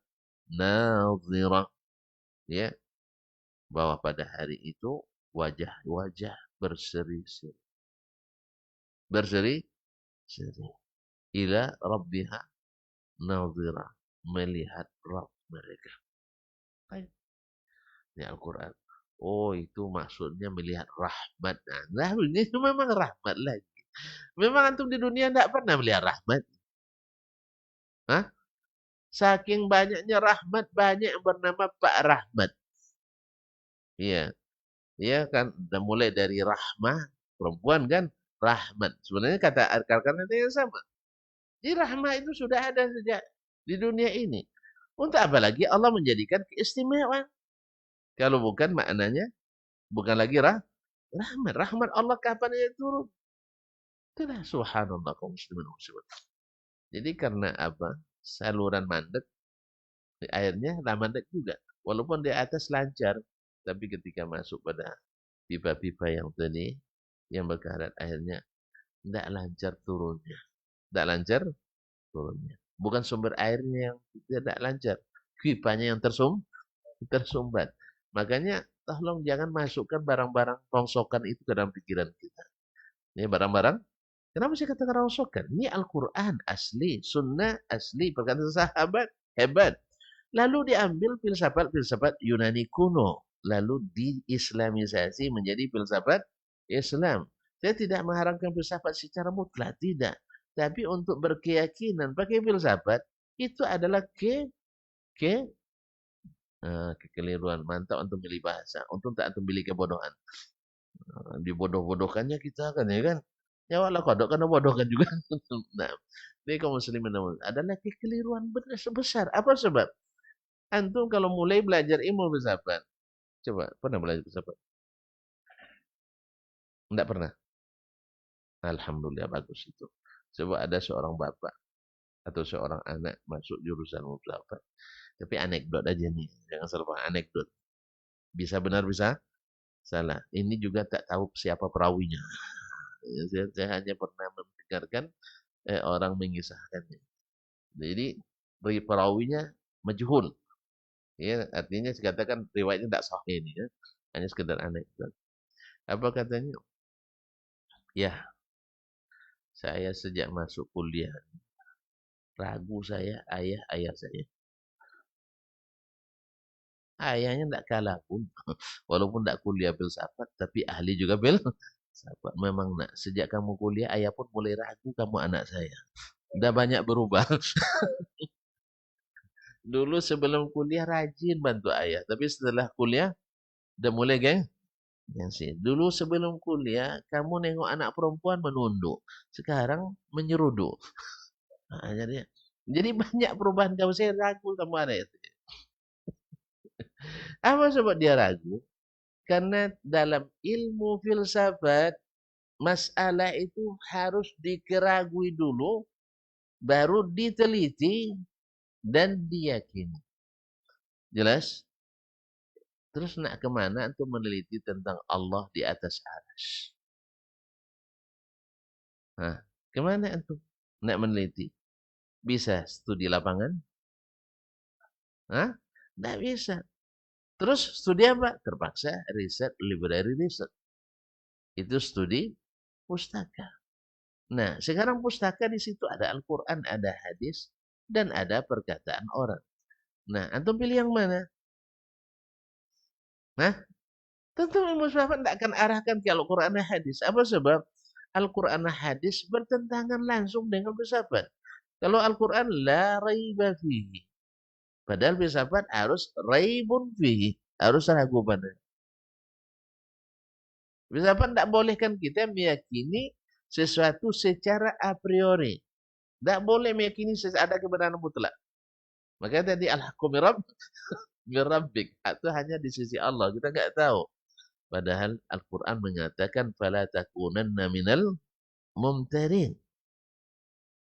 nadhirah. Ya, bahwa pada hari itu wajah-wajah berseri-seri. Berseri-seri. Ila rabbiha nadhirah. Melihat Rabb mereka. Ini Al-Quran. Oh, itu maksudnya melihat rahmat. Nah, ini memang rahmat lagi. Memang antum di dunia tidak pernah melihat rahmat. Hah? Saking banyaknya rahmat, banyak yang bernama Pak Rahmat. Iya. Iya kan, dan mulai dari rahmah, perempuan kan, rahmat. Sebenarnya kata itu yang sama. Jadi rahmah itu sudah ada sejak di dunia ini. Untuk apa lagi Allah menjadikan keistimewaan? Kalau bukan maknanya, bukan lagi rahmat. Rahmat Allah kapan dia turun? Itulah subhanallah kaum muslimin muslimat. Jadi karena apa? Saluran mandek Airnya mandek juga. Walaupun di atas lancar, tapi ketika masuk pada pipa-pipa yang tadi, yang berkarat airnya, tidak lancar turunnya. Tidak lancar turunnya. Bukan sumber airnya yang tidak lancar. Pipanya yang tersumbat. Makanya tolong jangan masukkan barang-barang rongsokan itu ke dalam pikiran kita. Ini barang-barang, kenapa saya katakan rongsokan? Ini Al-Quran asli, sunnah asli, perkataan sahabat, hebat. Lalu diambil filsafat-filsafat Yunani kuno. Lalu diislamisasi menjadi filsafat Islam. Saya tidak mengharamkan filsafat secara mutlak, tidak. Tapi untuk berkeyakinan pakai filsafat, itu adalah ke kekeliruan. Mantap untuk milih bahasa. Untuk tak untuk milih kebodohan. Dibodoh-bodohkannya kita kan, ya kan? Nyawalah kodok karena bodohkan juga. Nah, ini kaum muslimin adalah kekeliruan besar. Apa sebab? Antum kalau mulai belajar ilmu filsafat, coba pernah belajar filsafat? Enggak pernah. Alhamdulillah bagus itu. Coba ada seorang bapak atau seorang anak masuk jurusan filsafat. Tapi anekdot aja nih, jangan salah anekdot. Bisa benar bisa salah. Ini juga tak tahu siapa perawinya. Saya hanya pernah mendengarkan orang mengisahkannya. Jadi perawinya majhul. Ya, artinya dikatakan riwayatnya tidak sahih ini ya. Hanya sekedar anekdot. Apa katanya? Ya, saya sejak masuk kuliah ragu saya ayah saya. Ayahnya tidak kalah pun, walaupun tidak kuliah filsafat, tapi ahli juga filsafat. Memang nak sejak kamu kuliah, ayah pun mulai ragu kamu anak saya. Udah banyak berubah. Dulu sebelum kuliah rajin bantu ayah, tapi setelah kuliah udah mulai gengsi. Dulu sebelum kuliah, kamu nengok anak perempuan menunduk, sekarang menyeruduk. Nah, jadi banyak perubahan kamu. Saya ragu kamu anak itu. Apa sebab dia ragu? Karena dalam ilmu filsafat, masalah itu harus dikeragui dulu, baru diteliti dan diyakini. Jelas? Terus nak kemana untuk meneliti tentang Allah di atas arsy? Nah, kemana untuk nak meneliti? Bisa studi lapangan? Hah? Tidak bisa. Terus studi apa? Terpaksa riset, library research. Itu studi pustaka. Nah, sekarang pustaka di situ ada Al-Quran, ada hadis, dan ada perkataan orang. Nah, antum pilih yang mana? Nah, tentu ilmu filsafat tidak akan arahkan ke Al-Quran dan hadis. Apa sebab? Al-Quran dan hadis bertentangan langsung dengan filsafat. Kalau Al-Quran, la raiba fihi. Padahal filsafat harus raibun fihi. Harus ragu pada. Filsafat tidak bolehkan kita meyakini sesuatu secara a priori. Tidak boleh meyakini ada kebenaran mutlak. Makanya tadi al-haqqu mirabbik. Itu hanya di sisi Allah. Kita nggak tahu. Padahal Al-Quran mengatakan fala takunanna minal mumtarin.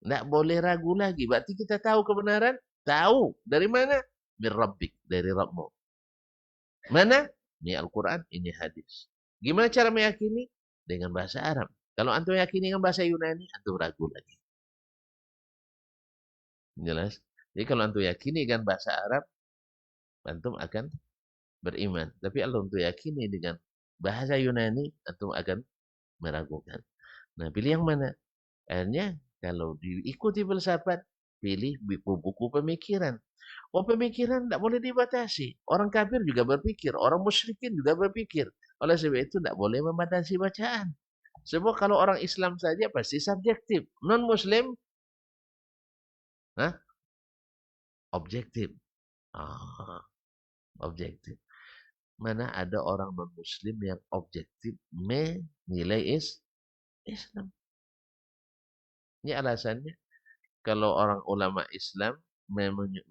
Tidak boleh ragu lagi. Berarti kita tahu kebenaran. Tahu. Dari mana? Mirabbik. Dari Rabbmu. Mana? Ini Al-Quran, ini hadis. Gimana cara meyakini? Dengan bahasa Arab. Kalau antum yakini dengan bahasa Yunani, antum ragu lagi. Jelas? Jadi kalau antum yakini dengan bahasa Arab, antum akan beriman. Tapi kalau antum yakini dengan bahasa Yunani, antum akan meragukan. Nah, pilih yang mana? Akhirnya, kalau diikuti filsafat, pilih buku-buku pemikiran. Oh, pemikiran tidak boleh dibatasi. Orang kafir juga berpikir. Orang musyrikin juga berpikir. Oleh sebab itu, tidak boleh membatasi bacaan. Sebab kalau orang Islam saja pasti subjektif. Non-Muslim, objektif. Objektif. Mana ada orang non-Muslim yang objektif menilai Islam. Ini alasannya. Kalau orang ulama Islam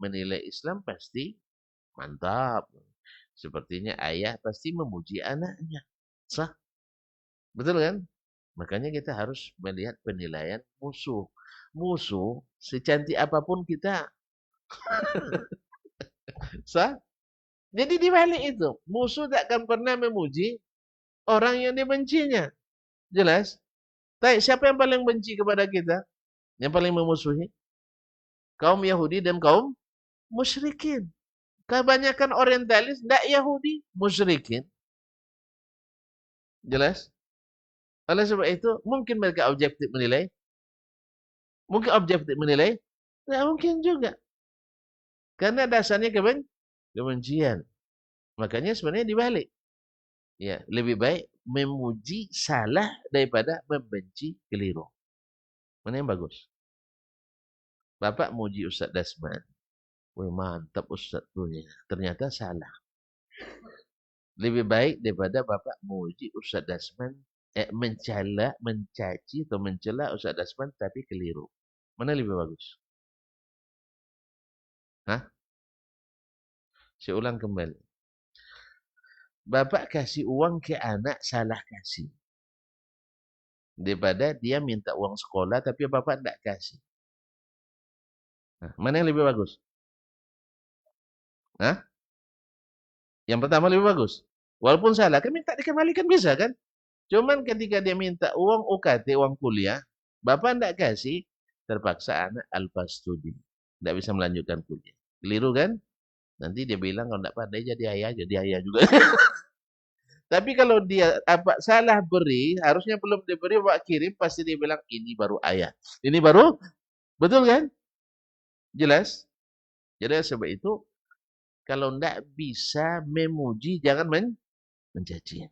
menilai Islam pasti mantap. Sepertinya ayah pasti memuji anaknya. Sah? Betul kan? Makanya kita harus melihat penilaian musuh. Musuh, secantik apapun kita Sah? Jadi di balik itu, musuh tak akan pernah memuji orang yang dibencinya. Jelas? Tapi siapa yang paling benci kepada kita? Yang paling memusuhi? Kaum Yahudi dan kaum musyrikin. Kebanyakan orientalis tidak Yahudi, musyrikin. Jelas? Oleh sebab itu, mungkin mereka objektif menilai. Mungkin objektif menilai. Tidak mungkin juga. Karena dasarnya kebencian. Makanya sebenarnya dibalik. Ya, lebih baik memuji salah daripada membenci keliru. Mana yang bagus? Bapak muji Ustaz Dasman. Wih, mantap Ustaz punya. Ternyata salah. Lebih baik daripada Bapak muji Ustaz Dasman, mencela, mencaci atau mencela Ustaz Dasman tapi keliru. Mana lebih bagus? Hah? Saya ulang kembali. Bapak kasih uang ke anak salah kasih. Daripada dia minta uang sekolah tapi Bapak tidak kasih. Nah, mana yang lebih bagus? Hah? Yang pertama lebih bagus. Walaupun salah, kan minta dikembalikan bisa kan? Cuman ketika dia minta uang UKT, uang kuliah, Bapak tidak kasih, terpaksa anak alpas studi. Tidak bisa melanjutkan kuliah. Keliru kan? Nanti dia bilang kalau tidak pandai jadi ayah juga. Tapi kalau dia apa salah beri, harusnya belum diberi, Bapak kirim, pasti dia bilang ini baru ayah. Ini baru, betul kan? Jelas? Jadi sebab itu, kalau tidak bisa memuji, jangan mencaci.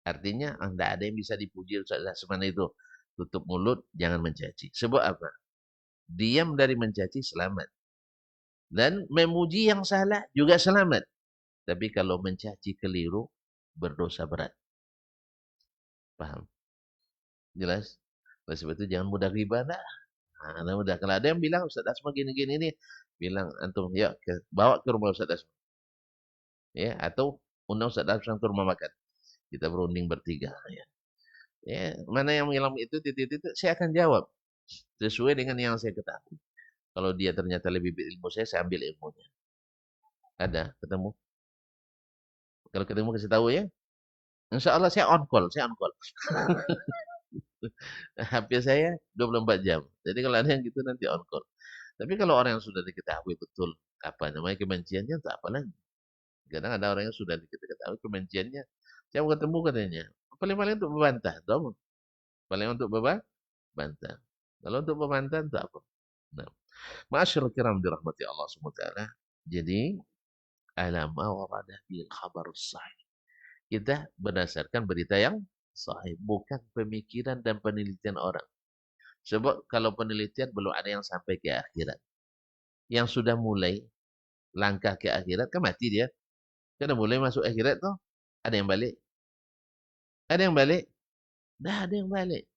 Artinya, tidak ada yang bisa dipuji semana itu. Tutup mulut, jangan mencaci. Sebab apa? Diam dari mencaci, selamat. Dan memuji yang salah, juga selamat. Tapi kalau mencaci keliru, berdosa berat. Paham? Jelas? Oleh sebab itu, jangan mudah riba, dah. Nah, mudah. Kalau ada yang bilang, Ustaz Asma gini-gini nih, bilang, antum, ya, bawa ke rumah Ustaz Asma. Ya, atau undang Ustaz Asma ke rumah makan. Kita berunding bertiga. Ya. Ya, mana yang mengilam itu, titik-titik, saya akan jawab. Sesuai dengan yang saya ketahui. Kalau dia ternyata lebih berilmu saya ambil ilmunya. Ada, ketemu. Kalau ketemu kasih tahu ya. Insya Allah saya on call, saya on call. HP saya 24 jam. Jadi kalau ada yang gitu nanti on call. Tapi kalau orang yang sudah diketahui betul apa namanya kebenciannya, tak apa lagi. Kadang ada orang yang sudah diketahui kebenciannya, saya mau ketemu katanya. Paling-paling untuk membantah, tahu? Paling untuk bantah. Kalau untuk membantah, tak apa. Nah, ma'asyiral kiram dirahmati Allah SWT. Jadi, alama warada bil khabar sahih. Kita berdasarkan berita yang sahih, bukan pemikiran dan penelitian orang. Sebab kalau penelitian belum ada yang sampai ke akhirat. Yang sudah mulai langkah ke akhirat kan mati dia. Karena mulai masuk akhirat tuh ada yang balik. Ada yang balik? Dah ada yang balik.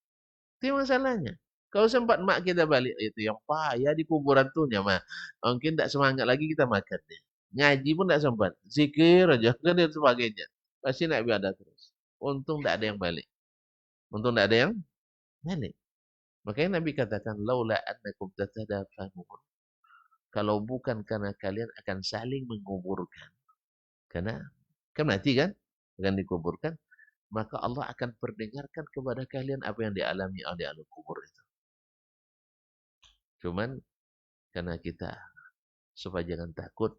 Itu masalahnya. Kalau sempat mak kita balik itu yang payah di kuburan tuh mah. Mungkin tak semangat lagi kita makan deh. Ngaji pun tak sempat. Zikir aja dan sebagainya. Pasti nak ada terus. Untung tak ada yang balik. Untung tak ada yang balik. Makanya Nabi katakan laula annakum tatadafanun. Kalau bukan karena kalian akan saling menguburkan. Karena kan mati kan? Akan dikuburkan. Maka Allah akan perdengarkan kepada kalian apa yang dialami oleh alam kubur itu. Cuman karena kita supaya jangan takut,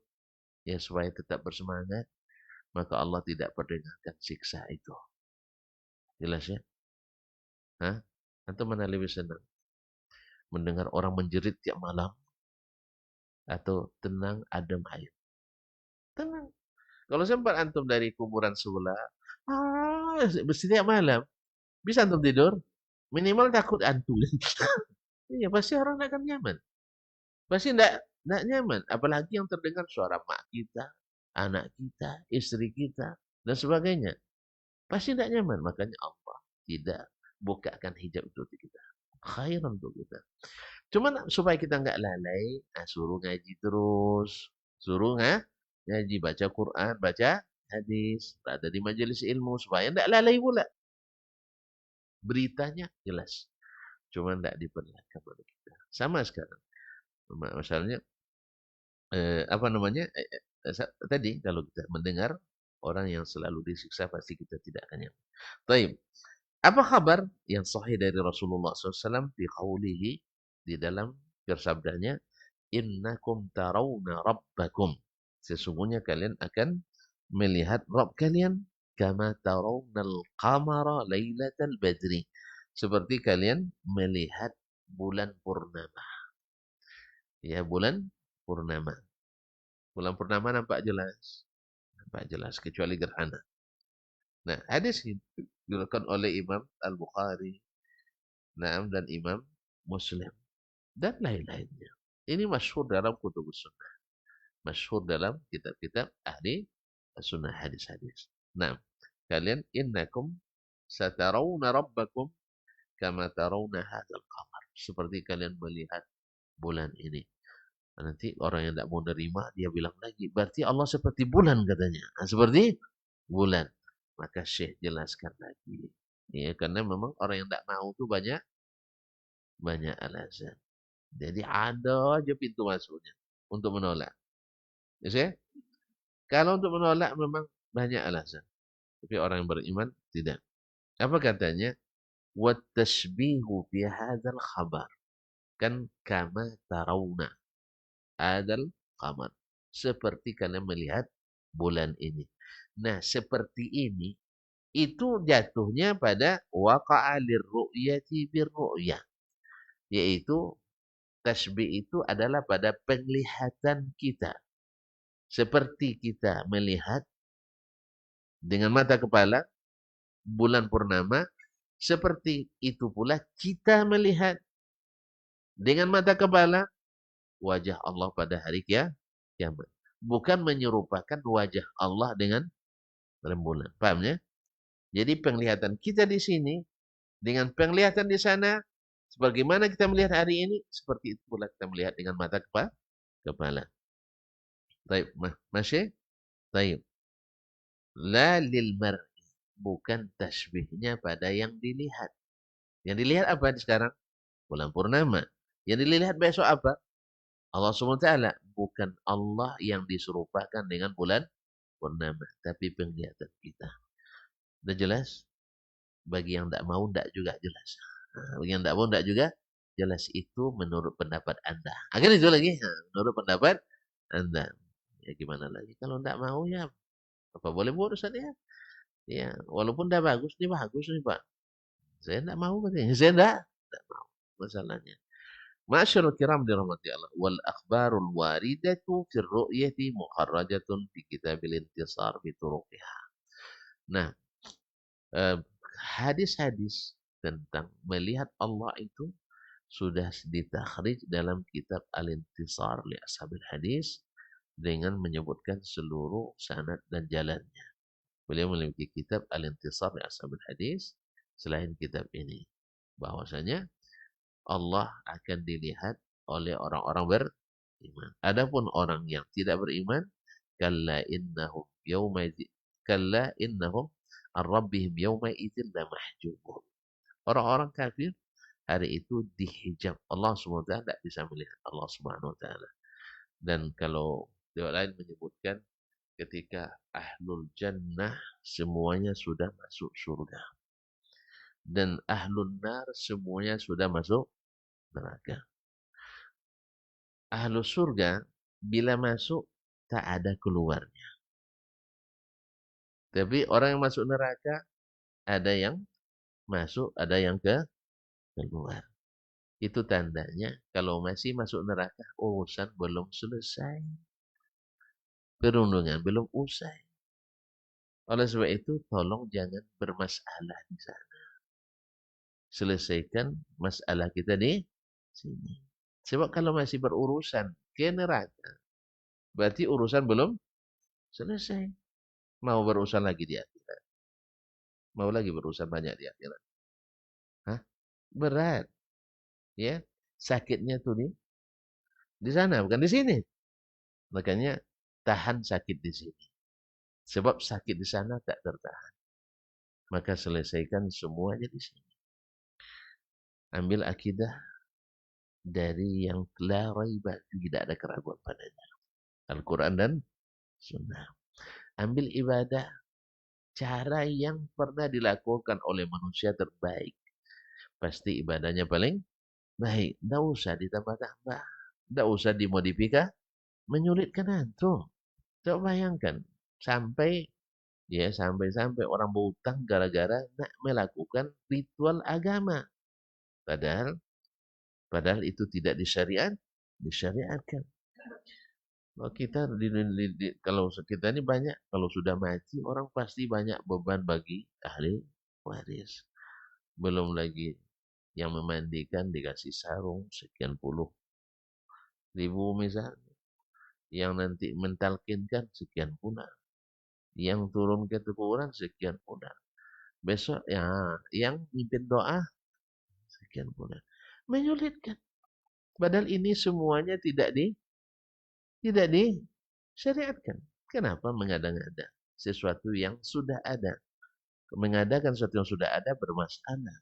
ya supaya tetap bersemangat, maka Allah tidak perdengarkan siksa itu. Jelas ya? Hah? Atau mana lebih senang? Mendengar orang menjerit tiap malam atau tenang adem ayem? Tenang. Kalau sempat antum dari kuburan sebelah, setiap malam, bisa antum tidur? Minimal takut antum. Iya, pasti orang akan nyaman. Pasti enggak nyaman. Apalagi yang terdengar suara mak kita, anak kita, istri kita, dan sebagainya. Pasti enggak nyaman. Makanya Allah tidak bukakan hijab itu untuk kita. Khairan untuk kita. Cuman supaya kita enggak lalai, suruh ngaji terus. Suruh ngaji, baca Quran, baca hadis. Berada di majelis ilmu. Supaya enggak lalai pula. Beritanya jelas. Cuman enggak diperlihatkan kepada kita. Sama sekarang. Misalnya apa namanya, tadi kalau kita mendengar orang yang selalu disiksa pasti kita tidak akan nyaman. Baik. Apa kabar yang sahih dari Rasulullah SAW di qawlihi, di dalam bersabdanya, innakum tarawna rabbakum. Sesungguhnya kalian akan melihat Rabb kalian kama tarawnal qamara lailatal badri. Seperti kalian melihat bulan purnama. Ya, bulan purnama. Bulan purnama nampak jelas. Nampak jelas kecuali gerhana. Nah, hadis ini diriwayatkan oleh Imam Al-Bukhari, Naam, dan Imam Muslim dan lain-lainnya. Ini masyhur dalam kutubus sunnah. Masyhur dalam kitab-kitab ahli sunnah hadis-hadis. Nah, kalian innakum satarawna rabbakum kama tarawna hadzal qamar. Seperti kalian melihat bulan ini. Nanti orang yang tidak mau nerima dia bilang lagi, berarti Allah seperti bulan katanya. Nah, seperti bulan. Maka Syekh jelaskan lagi. Ya, karena memang orang yang tidak mau itu banyak alasan. Jadi ada aja pintu masuknya untuk menolak. Ya, Syekh? Kalau untuk menolak memang banyak alasan. Tapi orang yang beriman tidak. Apa katanya? Wat-tashbihu fi hadzal khabar. Kan kama tarawna hadzal qamar. Seperti kalian melihat bulan ini. Nah, seperti ini itu jatuhnya pada waqa'a lirru'yati birru'yah. Yaitu tasbih itu adalah pada penglihatan kita. Seperti kita melihat dengan mata kepala bulan purnama, seperti itu pula kita melihat dengan mata kepala wajah Allah pada hari kiamat. Bukan menyerupakan wajah Allah dengan rembulan. Paham ya? Jadi penglihatan kita di sini dengan penglihatan di sana, sebagaimana kita melihat hari ini, seperti itu pula kita melihat dengan mata kepala. Taib, masih? Taib. La lil mar'i. Bukan tasbihnya pada yang dilihat. Yang dilihat apa sekarang? Bulan purnama. Yang dilihat besok apa? Allah SWT. Bukan Allah yang diserupakan dengan bulan purnama. Tapi penglihatan kita. Udah jelas? Bagi yang tidak mau, tidak juga jelas. Nah, bagi yang tidak mau, tidak juga jelas. Itu menurut pendapat Anda. Akhirnya itu lagi. Menurut pendapat Anda. Ya gimana lagi? Kalau tidak mau ya apa boleh buat Ustaz ya? Ya, walaupun dah bagus, ini bagus nih Pak. Saya tidak mau katanya. Saya tidak mau. Masalahnya. Ma'asyarul kiram dirahmati Allah. Wal akhbarul waridatu fir ru'yati muharrajatun fi kitabil intisar bituruqiha. Nah, hadis-hadis tentang melihat Allah itu sudah ditakhrij dalam kitab Al-Intisar li Ashabil Hadis dengan menyebutkan seluruh sanad dan jalannya. Beliau memiliki kitab Al-Intisar li Ashabil Hadis selain kitab ini. Bahwasanya Allah akan dilihat oleh orang-orang beriman. Adapun orang yang tidak beriman, kalla innahum yawma kalla innahum ar-rabbihim yawma idzin lamahjubun. Orang-orang kafir hari itu dihijab. Allah SWT tidak bisa melihat Allah SWT. Dan kalau riwayat lain menyebutkan ketika ahlul jannah semuanya sudah masuk surga. Dan ahlul nar semuanya sudah masuk neraka. Ahlul surga bila masuk tak ada keluarnya. Tapi orang yang masuk neraka ada yang masuk, ada yang keluar. Itu tandanya kalau masih masuk neraka, urusan belum selesai. Perundungan belum usai. Oleh sebab itu, tolong jangan bermasalah di sana. Selesaikan masalah kita di sini. Sebab kalau masih berurusan ke neraka, berarti urusan belum selesai. Mau berurusan lagi di akhirat. Mau lagi berurusan banyak di akhirat. Hah? Berat. Ya, sakitnya tuh di sana, bukan di sini. Makanya tahan sakit di sini. Sebab sakit di sana tak tertahan. Maka selesaikan semuanya di sini. Ambil akidah dari yang la raiba, tidak ada keraguan padanya. Al-Quran dan Sunnah. Ambil ibadah cara yang pernah dilakukan oleh manusia terbaik. Pasti ibadahnya paling baik. Tidak usah ditambah-tambah. Tidak usah dimodifikasi. Menyulitkan antum. Coba bayangkan. Sampai orang berutang gara-gara nak melakukan ritual agama. Padahal itu tidak disyariatkan. Kalau kita ini banyak, kalau sudah mati orang pasti banyak beban bagi ahli waris. Belum lagi yang memandikan dikasih sarung sekian puluh ribu misalnya. Yang nanti mentalkinkan sekian pula. Yang turun ke kuburan sekian pula. Besok ya yang mimpin doa sekian pula. Menyulitkan. Padahal ini semuanya tidak disyariatkan. Kenapa mengada-ngada sesuatu yang sudah ada? Mengadakan sesuatu yang sudah ada bermasalah.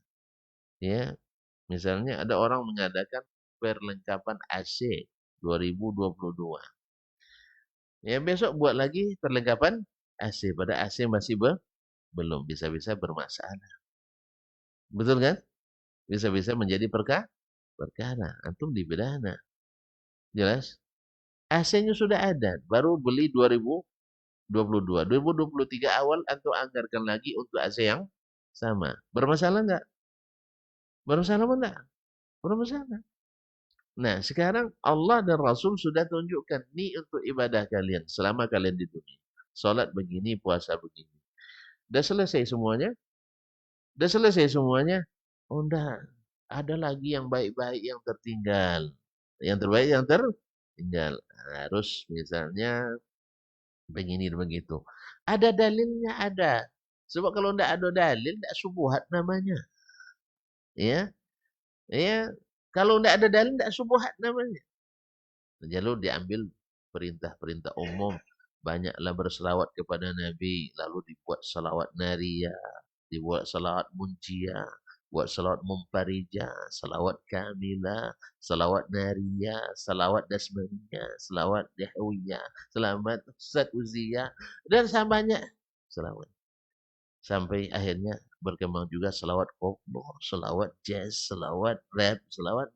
Ya, misalnya ada orang mengadakan perlengkapan AC 2022. Ya, besok buat lagi perlengkapan AC. Pada AC masih belum bisa-bisa bermasalah. Betul kan? Bisa-bisa menjadi perkara. Antum dipidana. Jelas? AC-nya sudah ada, baru beli 2022. 2023 awal antum anggarkan lagi untuk AC yang sama. Bermasalah enggak? Bermasalah enggak? Bermasalah. Nah, sekarang Allah dan Rasul sudah tunjukkan ini untuk ibadah kalian selama kalian di dunia. Salat begini, puasa begini. Sudah selesai semuanya? Sudah selesai semuanya? Oh enggak. Ada lagi yang baik-baik yang tertinggal. Yang terbaik yang tertinggal. Harus misalnya begini begitu. Ada dalilnya ada. Sebab kalau tidak ada dalil, tidak subuhat namanya. Ya, ya. Kalau tidak ada dalil, tidak subuhat namanya. Lalu diambil perintah-perintah umum. Banyaklah berselawat kepada Nabi. Lalu dibuat salawat nariyah. Dibuat salawat munjiyah. Buat salawat mumparija. Salawat kamilah. Salawat nariyah. Salawat dasmaniyah. Salawat dihawiyah. Selamat Ustaz Uziyah. Dan banyak salawat. Sampai akhirnya berkembang juga salawat koplo. Salawat jazz. Salawat rap. Salawat.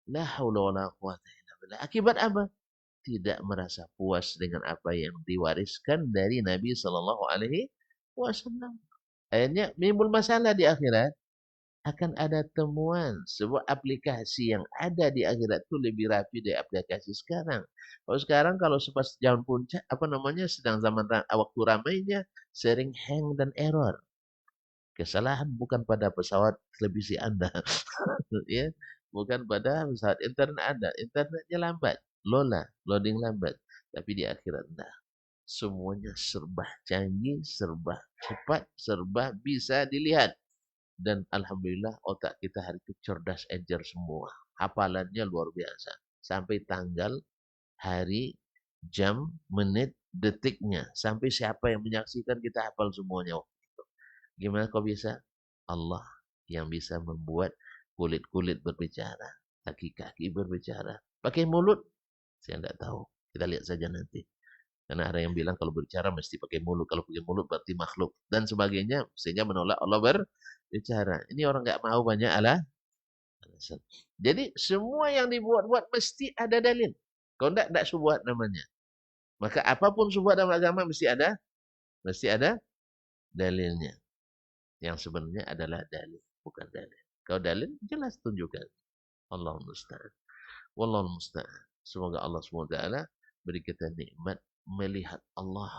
La hawla wa la quwata illa billah. Akibat apa? Tidak merasa puas dengan apa yang diwariskan dari Nabi Sallallahu Alaihi Wasallam. Akhirnya timbul masalah di akhirat. Akan ada temuan sebuah aplikasi yang ada di akhirat itu lebih rapi dari aplikasi sekarang. Kalau sepas jalan puncak, sedang zaman waktu ramainya, sering hang dan error. Kesalahan bukan pada pesawat televisi Anda, ya, bukan pada pesawat internet Anda. Internetnya lambat, loading lambat. Tapi di akhirat enggak. Semuanya serba canggih, serba cepat, serba bisa dilihat. Dan alhamdulillah otak kita hari itu cerdas ejer semua. Hafalannya luar biasa. Sampai tanggal, hari, jam, menit, detiknya. Sampai siapa yang menyaksikan kita hafal semuanya. Gimana kok bisa? Allah yang bisa membuat kulit-kulit berbicara. Kaki-kaki berbicara. Pakai mulut? Saya tidak tahu. Kita lihat saja nanti. Karena ada yang bilang kalau berbicara mesti pakai mulut. Kalau pakai mulut berarti makhluk. Dan sebagainya. Sehingga menolak Allah berbicara. Ini orang nggak mau banyak alasan. Jadi semua yang dibuat-buat mesti ada dalil. Kalau tidak subuhat namanya. Maka apapun subuhat dalam agama mesti ada dalilnya. Yang sebenarnya adalah dalil. Bukan dalil. Kalau dalil jelas tunjukkan. Allahul musta'an. Wallahul musta'an. Semoga Allah SWT beri kita nikmat melihat Allah.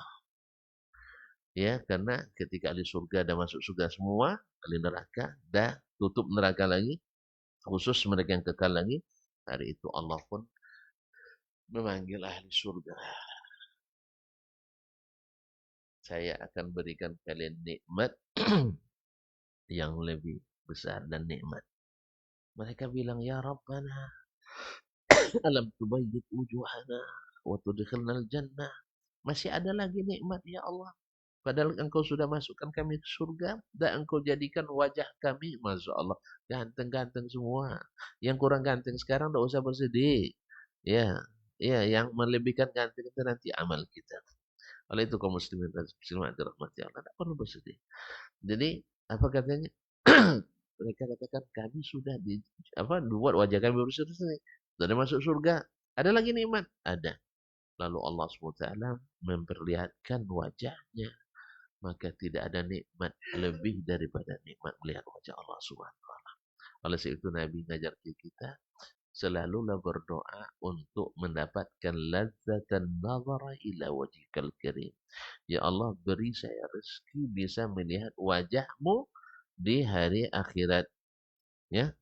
Ya, karena ketika ahli surga dah masuk surga semua, ahli neraka dah tutup neraka lagi, khusus mereka yang kekal lagi, hari itu Allah pun memanggil ahli surga. Saya akan berikan kalian nikmat yang lebih besar dan nikmat. Mereka bilang, ya Rabbana, alam tubayyid wujuhana wa tudkhilnal jannah. Masih ada lagi nikmat ya Allah. Padahal engkau sudah masukkan kami ke surga dan engkau jadikan wajah kami, Masya Allah, ganteng-ganteng semua. Yang kurang ganteng sekarang tidak usah bersedih. Ya, ya yang melebihkan ganti itu nanti amal kita. Oleh itu kaum muslimin dan muslimat dirahmati Allah, tidak perlu bersedih. Jadi apa katanya? Mereka katakan kami sudah buat wajah kami berseri-seri. Sudah masuk surga. Ada lagi nikmat? Ada. Lalu Allah SWT memperlihatkan wajahnya. Maka tidak ada nikmat lebih daripada nikmat melihat wajah Allah SWT. Oleh sebab itu Nabi ngajar kita selalulah berdoa untuk mendapatkan ladzatan nazara ila wajhikal karim. Ya Allah, beri saya rezeki bisa melihat wajahmu di hari akhirat. Ya,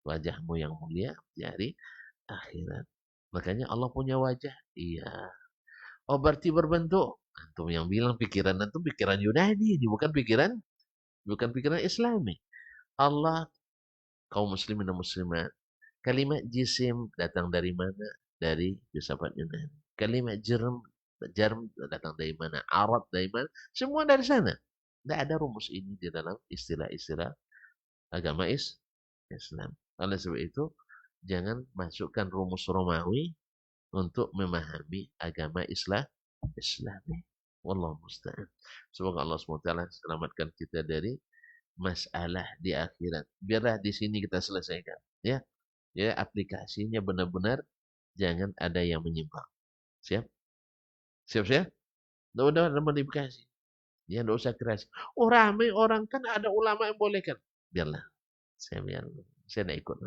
wajahmu yang mulia di hari akhirat. Makanya Allah punya wajah. Iya. Oh, berarti berbentuk. Antum yang bilang pikiran antum pikiran Yunani, ini bukan pikiran Islami. Allah, kaum muslimin dan muslimat, kalimat jisim datang dari mana? Dari filsafat Yunani. Kalimat jarm datang dari mana? Arab dari mana? Semua dari sana. Tidak ada rumus ini di dalam istilah-istilah agama Islam. Oleh sebab itu, jangan masukkan rumus Romawi untuk memahami agama Islami. Wallahu musta'an. Semoga Allah SWT selamatkan kita dari masalah di akhirat. Biarlah di sini kita selesaikan. Ya, ya aplikasinya benar-benar jangan ada yang menyimpang. Siap? Siap? Udah modifikasi. Ya, enggak usah keras. Oh, ramai orang kan ada ulama yang bolehkan. Biarlah. Saya enggak ikut.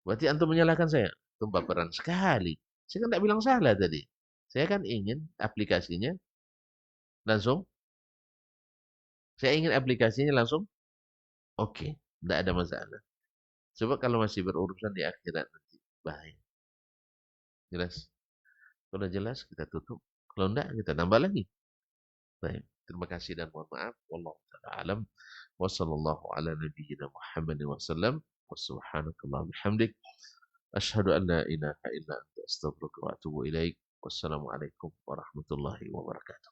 Berarti antum menyalahkan saya. Antum baperan sekali. Saya kan enggak bilang salah tadi. Saya kan ingin aplikasinya langsung. Saya ingin aplikasinya langsung. Oke, enggak ada masalah. Coba kalau masih berurusan di akhirat nanti bahaya. Jelas? Kalau jelas kita tutup. Kalau enggak kita tambah lagi. Baik. Terima kasih dan mohon maaf. Wallahu ta'ala alam. Wa sallallahu ala nabiyyina Muhammadin wa sallam. Wa subhanakallah bihamdik. Asyhadu an la ilaha illa anta astaghfiruka wa atubu ilaik. Wassalamualaikum warahmatullahi wabarakatuh.